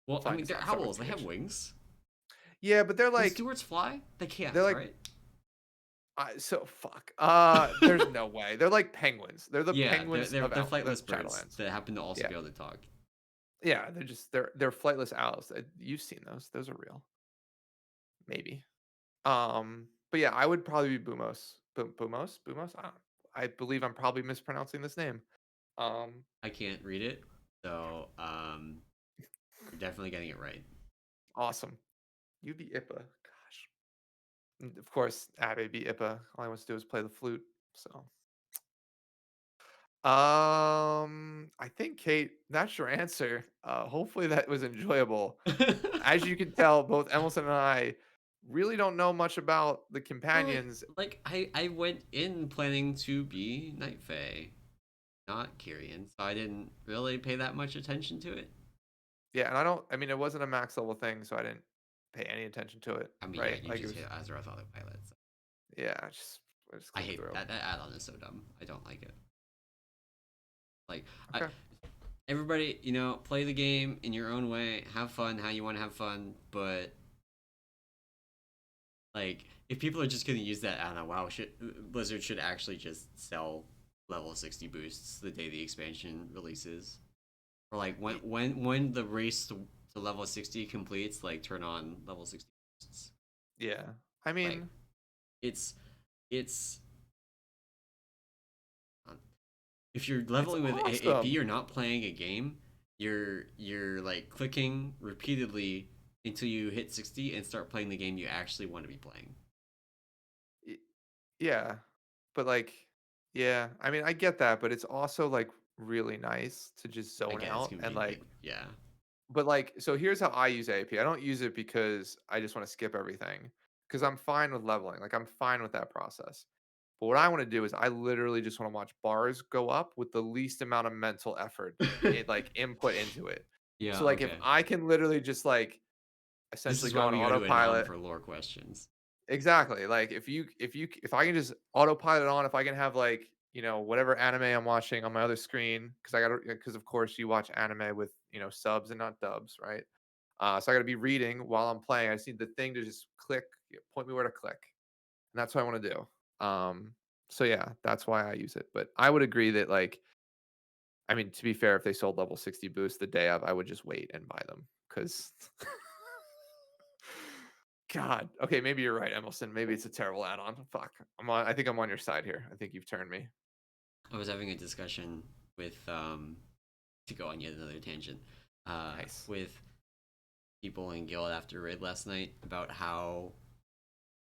well, I Flying mean does they're not start with owls, they have PH. wings. Yeah, but they're Can like stewards fly? They can't, they're like right? so fuck. There's no way. They're like penguins. They're the Yeah, penguins of they're the flightless birds Shadowlands. that happen to also Yeah. be able to talk. Yeah, they're flightless owls. You've seen those. Those are real. Maybe. But yeah, I would probably be Bumos. Bumos? Bumos? I believe I'm probably mispronouncing this name. Um, I can't read it, so you're definitely getting it right. awesome. You'd be Ipa. Gosh. And of course, Abby be Ipa. All he wants to do is play the flute. So, I think Kate, that's your answer. Hopefully that was enjoyable. As you can tell, both Emerson and I really don't know much about the Well, like, companions. I went in planning to be Night Fae, not Kyrian, so I didn't really pay that much attention to it. Yeah, and I don't. I mean, it wasn't a max level thing, so I didn't pay any attention to it. I mean, yeah, Right? you Like it just hit was. Azeroth Autopilot. So Yeah, I just I clicked hate through. that. That add-on is so dumb. I don't like it. Like, I Okay. everybody, you know, play the game in your own way, have fun how you want to have fun, but like if people are just gonna use that, I don't know. Wow, Blizzard should actually just sell level 60 boosts the day the expansion releases, or like Y- when the race to level 60 completes, like turn on level 60 boosts. Yeah. I Like mean, it's it's if you're it's leveling with AP, awesome. you're not playing a game. You're like clicking repeatedly until you hit 60 and start playing the game you actually want to be playing. Y- Yeah, but like, yeah. I mean, I get that, but it's also like really nice to just zone Again, it's out and convenient. like. Yeah. But like, so here's how I use AP. I don't use it because I just want to skip everything. Because I'm fine with leveling. Like I'm fine with that process. But what I want to do is I literally just want to watch bars go up with the least amount of mental effort it like input into it. Yeah, So like if okay. I can literally just like This essentially is go why on we go to Anom autopilot. for lore questions. Exactly. Like if I can just autopilot on, if I can have like, whatever anime I'm watching on my other screen, because of course you watch anime with, subs and not dubs, right? So I got to be reading while I'm playing. I just need the thing to just click, point me where to click, and that's what I want to do. So yeah, that's why I use it. But I would agree that like, I mean, to be fair, if they sold level 60 boosts the day of, I would just wait and buy them because, God, okay, maybe you're right, Emerson. Maybe it's a terrible add-on. Fuck, I think I'm on your side here. I think you've turned me. I was having a discussion with to go on yet another tangent Nice. with people in guild after raid last night about how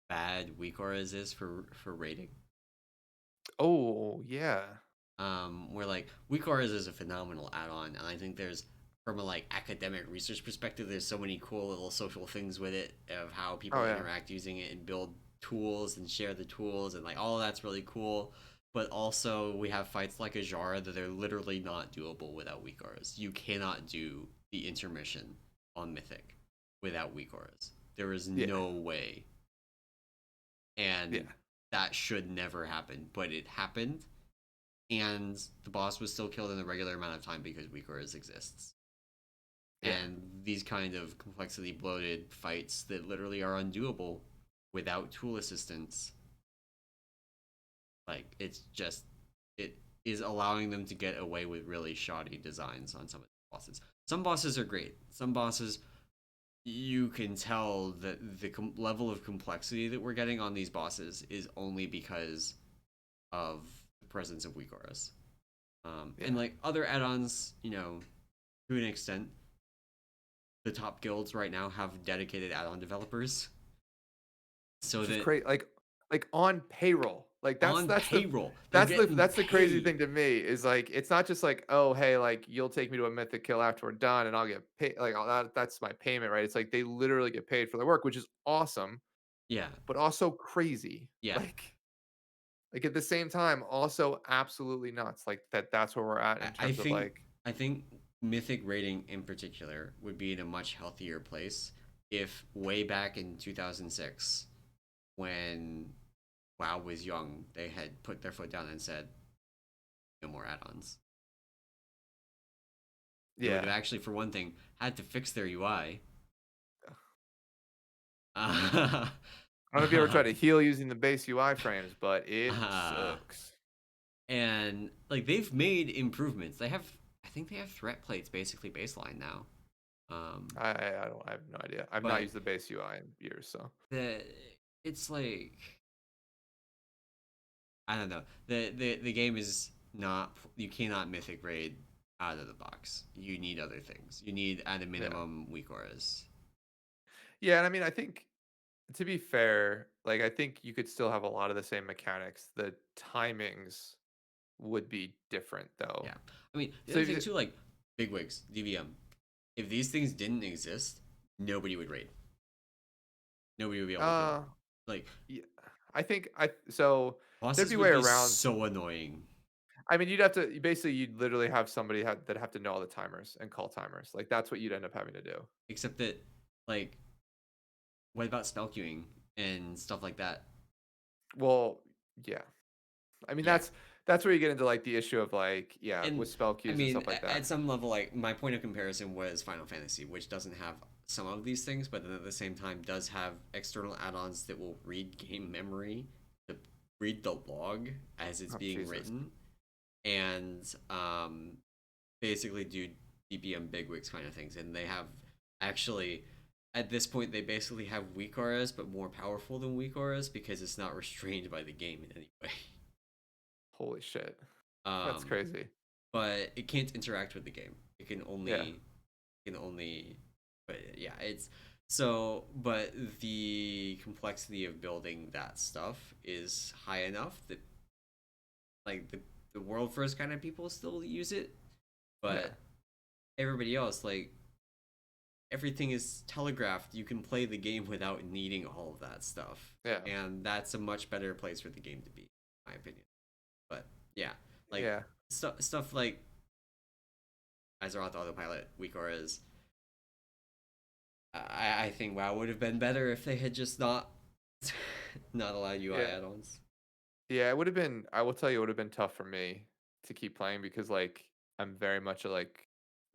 bad weak auras is for raiding. Oh yeah. Where like weak auras is a phenomenal add-on, and I think there's from a like academic research perspective, there's so many cool little social things with it of how Oh people yeah. interact using it and build tools and share the tools and like all of that's really cool. but also we have fights like Ajara that are literally not doable without weak auras. You cannot do the intermission on Mythic without weak auras. There is Yeah. no way. And Yeah. that should never happen, but it happened, and the boss was still killed in a regular amount of time because weak auras exists. Yeah. And these kind of complexity bloated fights that literally are undoable without tool assistance, like it's just it is allowing them to get away with really shoddy designs on some of the bosses. Some bosses are great. Some bosses you can tell that the level of complexity that we're getting on these bosses is only because of the presence of weak auras. And Yeah. like other add-ons, to an extent, the top guilds right now have dedicated add-on developers, so Which is that great. Like on payroll. Like on payroll they're getting that's the crazy paid. thing to me is like it's not just like, oh hey, like you'll take me to a mythic kill after we're done and I'll get paid like that's my payment, right? It's like they literally get paid for their work, which is awesome, Yeah, but also crazy. yeah. Like at the same time, also absolutely nuts. Like that's where we're at I, in I terms of think like I think mythic rating in particular would be in a much healthier place if way back in 2006, when WoW was young, they had put their foot down and said no more add-ons. They would yeah. have actually, for one thing, had to fix their UI. I don't know if you ever tried to heal using the base UI frames, but it uh, sucks. and like they've made improvements. I think they have threat plates basically baseline now. Um, I have no idea. I've not but used the base UI in years, so the it's like I don't know. The game is not, you cannot mythic raid out of the box. You need other things. You need at a yeah. minimum weak auras. Yeah, and I mean I think to be fair, like I think you could still have a lot of the same mechanics. The timings would be different though. Yeah. I mean, the So other if thing you, too, like bigwigs, DVM. If these things didn't exist, nobody would raid. Nobody would be able to kill. uh Like yeah, I think I so there'd bosses be would way be around. so annoying. I mean, you'd have to basically you'd literally have somebody that have to know all the timers and call timers. Like that's what you'd end up having to do. Except that, like, what about spell queuing and stuff like that? Well, yeah. I mean, Yeah. that's where you get into like the issue of like, yeah, And with spell I queues and mean, stuff like that. at some level, like my point of comparison was Final Fantasy, which doesn't have some of these things, but then at the same time does have external add-ons that will read game memory to read the log as it's Oh, being Jesus. written, and basically do DPM bigwigs kind of things. And they have actually, at this point, they basically have weak auras, but more powerful than weak auras because it's not restrained by the game in any way. Holy shit. That's Um, crazy. but it can't interact with the game. Yeah. It can only, but yeah, it's so. But the complexity of building that stuff is high enough that like the world first kind of people still use it, Yeah. but everybody else, like, everything is telegraphed. You can play the game without needing all of that stuff, Yeah. and that's a much better place for the game to be, in my opinion. But yeah, like Yeah. stuff like Azeroth Autopilot, weak auras. I think WoW would have been better if they had just not not allowed UI Yeah. add-ons. Yeah, it would have been I will tell you it would have been tough for me to keep playing because like I'm very much like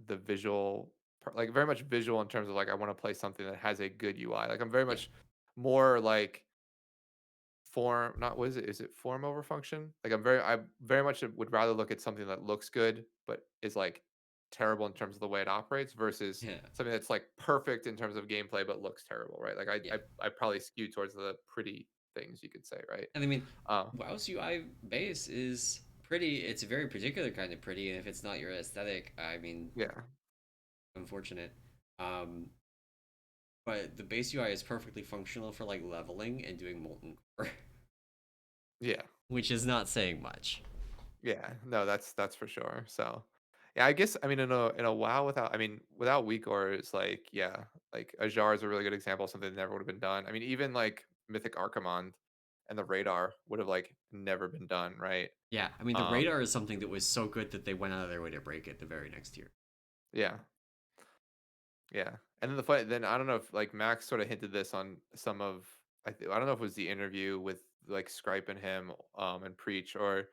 the visual like very much visual in terms of like I want to play something that has a good UI. Like I'm very Yeah, much more like form not what is it? Is it form over function? Like I very much would rather look at something that looks good but is like terrible in terms of the way it operates versus yeah, something that's like perfect in terms of gameplay but looks terrible, right? Like yeah. I probably skew towards the pretty things you could say, right? And I mean, Um WoW's UI base is pretty. It's a very particular kind of pretty, and if it's not your aesthetic, I mean, yeah. unfortunate. Um, but the base UI is perfectly functional for like leveling and doing molten core, Yeah. which is not saying much. Yeah. No, that's for sure. So, yeah, I guess I mean in a WoW without I mean without weak ores like yeah, like Ajar is a really good example of something that never would have been done. I mean even like Mythic Archimond and the radar would have like never been done, right? Yeah, I mean the Um, radar is something that was so good that they went out of their way to break it the very next year. yeah, yeah. And then then I don't know if like Max sort of hinted this on some of I don't know if it was the interview with like Scripe and him and Preach or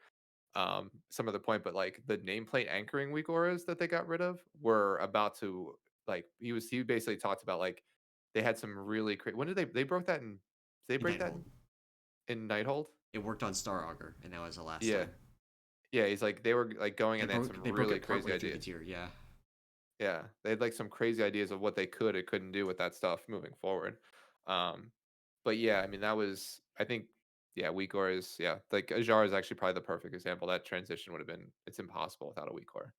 some other point, but like the nameplate anchoring weak auras that they got rid of were about to like he basically talked about like they had some really crazy. When did they broke that in? Did they break that Nighthold. in Nighthold? It worked on Star Augur, and that was the last Yeah, time. yeah. He's like they were like going and they had some They broke really it crazy partway through the ideas. tier. Yeah, Yeah, they had like some crazy ideas of what they could and couldn't do with that stuff moving forward. Um, but yeah, I mean that was I think yeah, weak auras, yeah, like Ajar is actually probably the perfect example. That transition would have been it's impossible without a weak aura.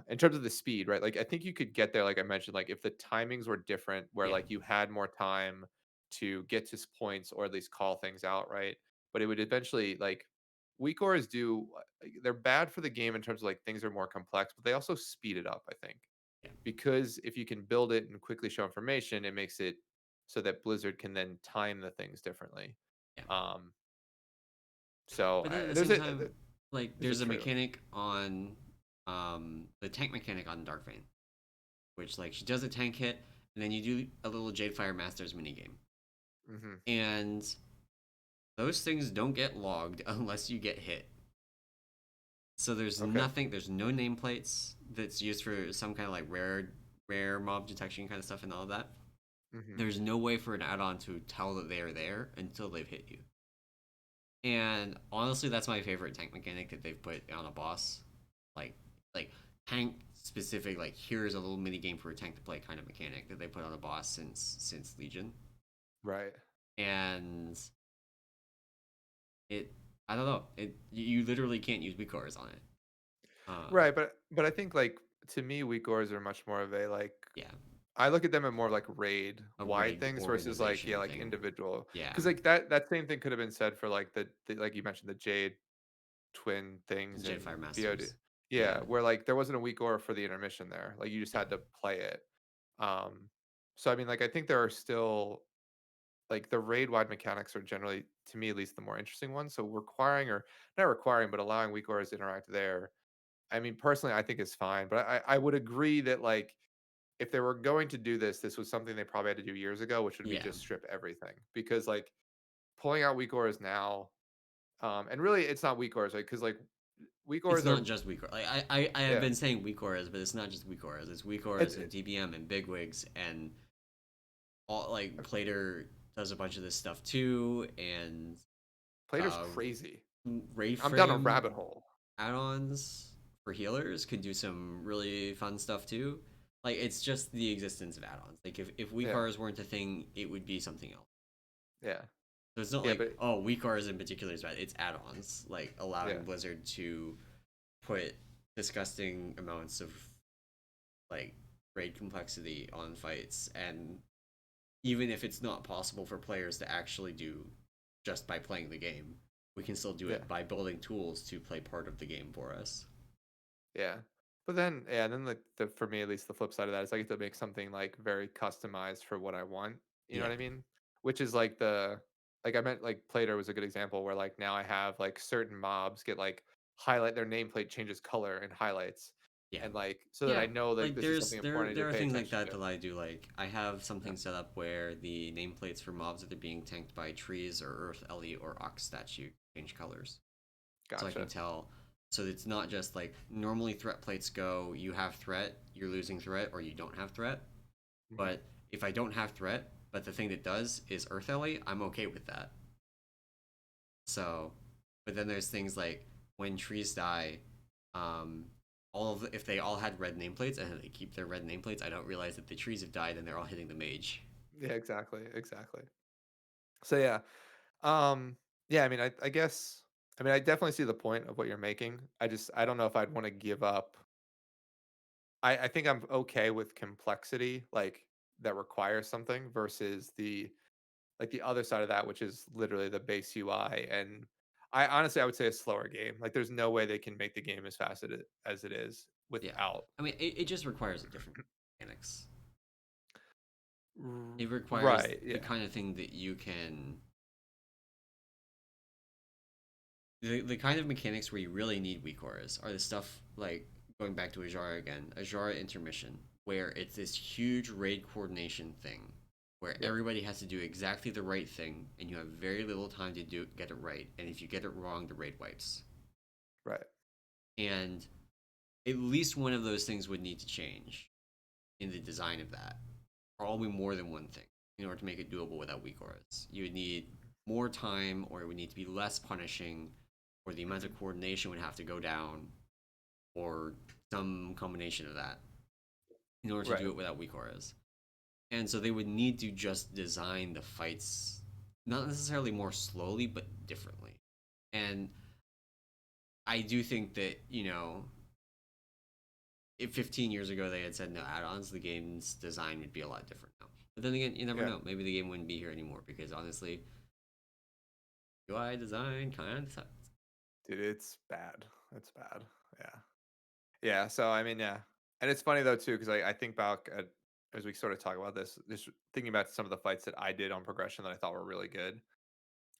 In terms of the speed, right? Like I think you could get there, like I mentioned, like if the timings were different, where yeah, like you had more time to get to points or at least call things out, right? But it would eventually like weak auras do they're bad for the game in terms of like things are more complex, but they also speed it up, I think. yeah, Because if you can build it and quickly show information, it makes it so that Blizzard can then time the things differently. yeah. Um, so But then at the there's same time, like there's a there's a trade-off. mechanic on the tank mechanic on Darkfane, which like she does a tank hit, and then you do a little Jadefire Masters minigame. Hmm. And those things don't get logged unless you get hit. So there's Okay. nothing, there's no nameplates that's used for some kind of like rare mob detection kind of stuff and all of that. Hmm. There's no way for an add-on to tell that they are there until they've hit you. And honestly, that's my favorite tank mechanic that they've put on a boss. Like like tank specific, like here's a little mini game for a tank to play kind of mechanic that they put on a boss since Legion. Right. And it I don't know. It you literally can't use weak cores on it. Right, but I think like to me, weak auras are much more of a like Yeah, I look at them in more like raid a wide raid things versus like yeah organization like thing. individual Yeah, because like that same thing could have been said for like the like you mentioned the Jade twin things Jetfire in BOD. Masters. Yeah, Yeah, where like there wasn't a weak aura for the intermission there. Like you just yeah, had to play it. Um, so I mean like I think there are still like the raid wide mechanics are generally to me at least the more interesting ones. So requiring or not requiring but allowing weak auras to interact there I mean, personally, I think it's fine, but I would agree that like if they were going to do this, this was something they probably had to do years ago, which would be yeah. just strip everything because like pulling out weak auras now, and really it's not weak auras, right? Because like weak It's auras not are just weak auras. Like I have yeah, been saying weak auras, but it's not just weak auras. It's weak it's auras and DBM and bigwigs and all like Plater does a bunch of this stuff too, and Plater's uh, crazy. raid I'm down a frame rabbit hole. add-ons for healers can do some really fun stuff too. Like it's just the existence of add-ons. Like if weak Yeah, auras weren't a thing, it would be something else. yeah, So it's not yeah, like, but oh, weak auras in particular is bad. It's add-ons, like yeah, allowing Blizzard to put disgusting amounts of like raid complexity on fights, and even if it's not possible for players to actually do just by playing the game, we can still do yeah. it by building tools to play part of the game for us. Yeah. But then, yeah, then the for me at least the flip side of that is I get to make something like very customized for what I want. You know Yeah, what I mean? Which is like the like I meant like Plato was a good example where like now I have like certain mobs get like highlight their nameplate changes color and highlights. yeah. And like so that Yeah, I know like like this is something important I need to there are pay things like attention that to. that I do. Like I have Yeah. something set up where the nameplates for mobs that are being tanked by trees or Earth Ellie or Ox statue change colors, so I can Gotcha. tell. So it's not just like normally threat plates go, you have threat, you're losing threat, or you don't have threat. Hmm. But if I don't have threat, but the thing that does is Earth Ellie, I'm okay with that. So, but then there's things like when trees die, um, if they all had red nameplates and they keep their red nameplates, I don't realize that the trees have died and they're all hitting the mage. Yeah, exactly. Exactly. So yeah. Um yeah, I mean I guess I mean I definitely see the point of what you're making. I don't know if I'd want to give up I think I'm okay with complexity, like, that requires something versus the like, the other side of that, which is literally the base UI, and I honestly, I would say a slower game. Like, there's no way they can make the game as fast as it is Yeah, without I mean it just requires a different mechanics. It requires right, the yeah. kind of thing that you can the kind of mechanics where you really need weak auras are the stuff like going back to Ajara again, Ajara intermission, where it's this huge raid coordination thing where Yep. everybody has to do exactly the right thing and you have very little time to get it right, and if you get it wrong the raid wipes. Right. And at least one of those things would need to change in the design of that. Probably more than one thing in order to make it doable without weak auras. You would need more time, or it would need to be less punishing, or the amount Hmm. of coordination would have to go down, or some combination of that in order to do Right. it without weak auras. And so they would need to just design the fights not necessarily more slowly, but differently. And I do think that, if 15 years ago they had said no add-ons, the game's design would be a lot different now. But then again, you never Yeah. know. Maybe the game wouldn't be here anymore because honestly, UI design kind of sucks. Dude, it's bad. It's bad. Yeah. Yeah. So I mean, yeah. And it's funny though too, because I think back at as we sort of talk about this, just thinking about some of the fights that I did on progression that I thought were really good,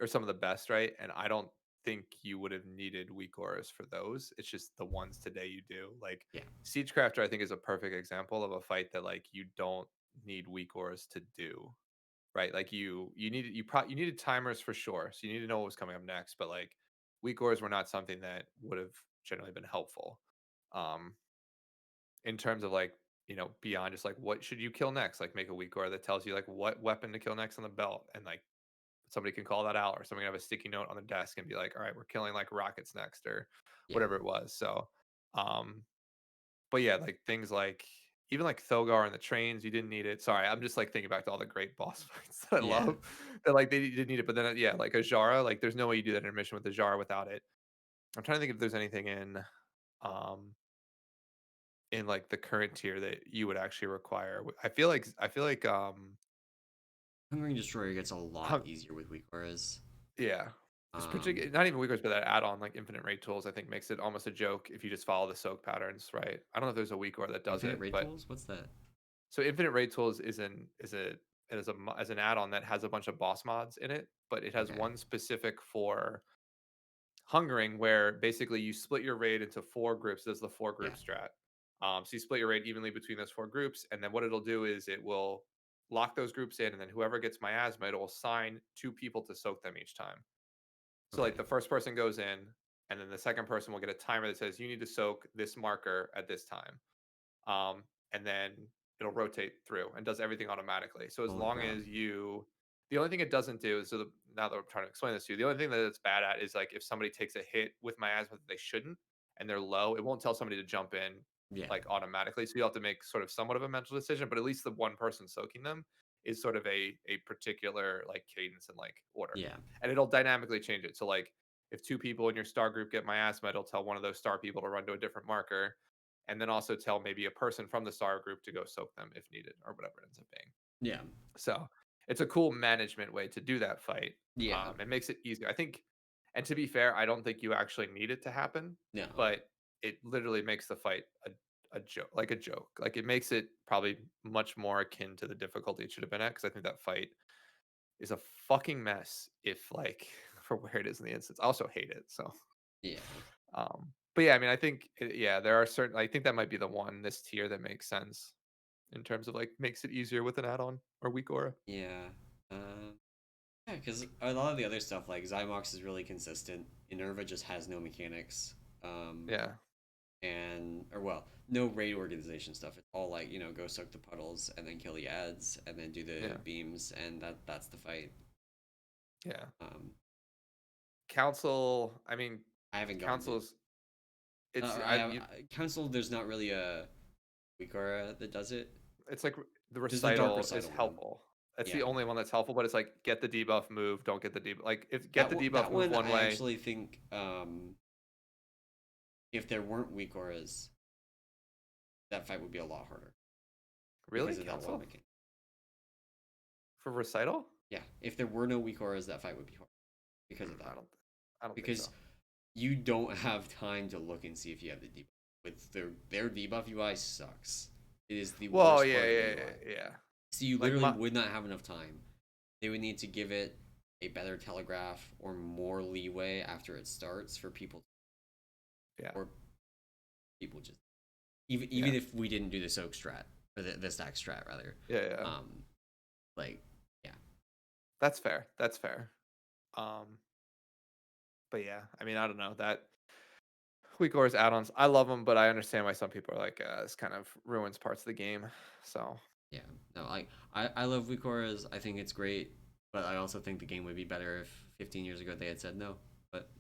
or some of the best, right? And I don't think you would have needed weak auras for those. It's just the ones today you do. Like Yeah, Siegecrafter, I think is a perfect example of a fight that like you don't need weak auras to do. Right? Like you needed timers for sure. So you need to know what was coming up next. But like weak auras were not something that would have generally been helpful. Um, in terms of like, beyond just like what should you kill next? Like make a weak aura that tells you like what weapon to kill next on the belt, and like somebody can call that out, or somebody can have a sticky note on the desk and be like, all right, we're killing like rockets next, or yeah, whatever it was. So um but yeah, like things like even like Thogar and the trains, you didn't need it. Sorry, I'm just like thinking back to all the great boss fights that I yeah. love. That like they didn't need it, but then yeah, like Ajara, like there's no way you do that intermission with Ajara without it. I'm trying to think if there's anything um in like the current tier that you would actually require. I feel like Hungering Destroyer gets a lot hung, easier with weak auras. yeah. Just Um, particular, not even weakness, but that add-on like infinite rate tools, I think makes it almost a joke if you just follow the soak patterns, right? I don't know if there's a weak or that does Infinite it, Raid but Tools? What's that? so Infinite Raid Tools is an add-on that has a bunch of boss mods in it, but it has Okay, one specific for hungering where basically you split your raid into four groups. There's the four yeah, group strat. So you split your raid evenly between those four groups, and then what it'll do is it will lock those groups in, and then whoever gets miasma, it will assign two people to soak them each time. So like okay, the first person goes in, and then the second person will get a timer that says you need to soak this marker at this time, and then it'll rotate through and does everything automatically. So as holy long crap, as the only thing it doesn't do is now that I'm trying to explain this to you, the only thing that it's bad at is like if somebody takes a hit with miasma that they shouldn't and they're low, it won't tell somebody to jump in yeah, like automatically. So you have to make sort of somewhat of a mental decision, but at least the one person soaking them is sort of a particular like cadence and like order, yeah, and it'll dynamically change it. So like if two people in your star group get miasma, it'll tell one of those star people to run to a different marker, and then also tell maybe a person from the star group to go soak them if needed, or whatever it ends up being. yeah, So it's a cool management way to do that fight. yeah. It makes it easier, I think. And to be fair, I don't think you actually need it to happen, No, but it literally makes the fight a joke, like a joke. Like it makes it probably much more akin to the difficulty it should have been at, because I think that fight is a fucking mess if like for where it is in the instance. I also hate it. So yeah, but yeah, I mean, I think yeah, there are certain. I think that might be the one this tier that makes sense in terms of like makes it easier with an add-on or weak aura. yeah. Uh, yeah, because a lot of the other stuff like Zymox is really consistent. Inerva just has no mechanics. Um, Yeah, and or well, no raid organization stuff. It's all like go soak the puddles and then kill the ads and then do the yeah, beams and that's the fight. yeah. Um, Council. I mean, I haven't gotten to. councils. It's I have council. There's not really a Wikara that does it. it's like the There's the dark recital is recital one. helpful. It's the Yeah, only one that's helpful, but it's like get the debuff move, don't get the debuff. Like if get the debuff that move one one I way. actually think if there weren't Wikoras, that fight would be a lot harder Really, because of that one council mechanic. for recital? Yeah, if there were no Wikoras, that fight would be hard because of I that. don't. I don't think Because so. you don't have time to look and see if you have the debuff. With their debuff UI sucks. It is the Well, worst yeah, part of the yeah, UI. yeah, yeah. So you Like literally my would not have enough time. They would need to give it. a better telegraph or more leeway after it starts for people, Yeah. or people just even Yeah. if we didn't do the soak strat or the stack strat rather, Yeah. Yeah. um, like yeah, That's fair. That's fair. Um, but yeah, I mean, I don't know that weak ores add-ons. I love them, but I understand why some people are like, this kind of ruins parts of the game. So yeah. No, like I love Wikoras. I think it's great, but I also think the game would be better if 15 years ago they had said no. But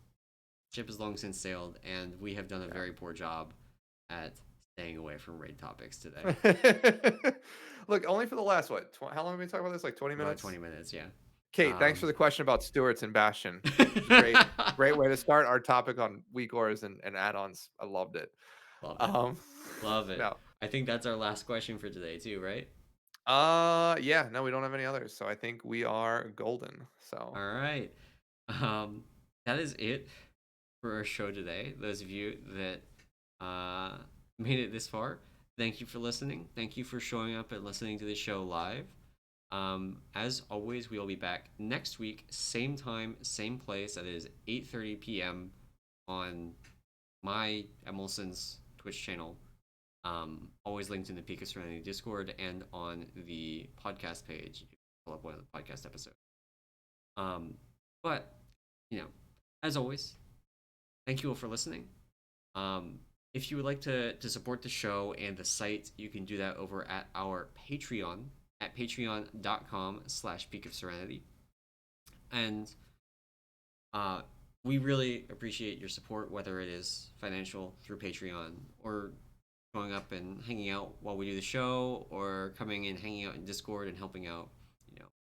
ship has long since sailed, and we have done a yeah. very poor job at staying away from raid topics today. Look, only for the last what? How long have we been talking about this? Like 20 About minutes. 20 minutes, yeah. Kate, thanks for Um, the question about Stewarts and Bastion. It's a great way to start our topic on weak ores and add-ons. I loved it. Love it. Um, Love it. no. I think that's our last question for today, too, right? Yeah, no, we don't have any others, so I think we are golden. So, All right. Um, that is it for our show today. Those of you that uh, made it this far, thank you for listening. Thank you for showing up and listening to the show live. As always, we will be back next week, same time, same place. That is 8:30 p.m. on my Emolson's Twitch channel. Always linked in the Pika Serenity Discord and on the podcast page. You can pull up one of the podcast episodes. Um, but you know, as always, thank you all for listening. If you would like to support the show and the site, you can do that over at our Patreon at patreon.com/Peak of Serenity. And we really appreciate your support, whether it is financial through Patreon or showing up and hanging out while we do the show, or coming and hanging out in Discord and helping out.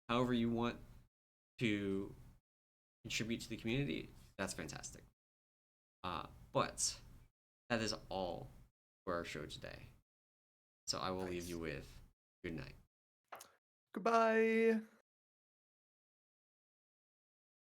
However you want to contribute to the community, that's fantastic. But that is all for our show today. So I will leave nice. you with good night. Goodbye.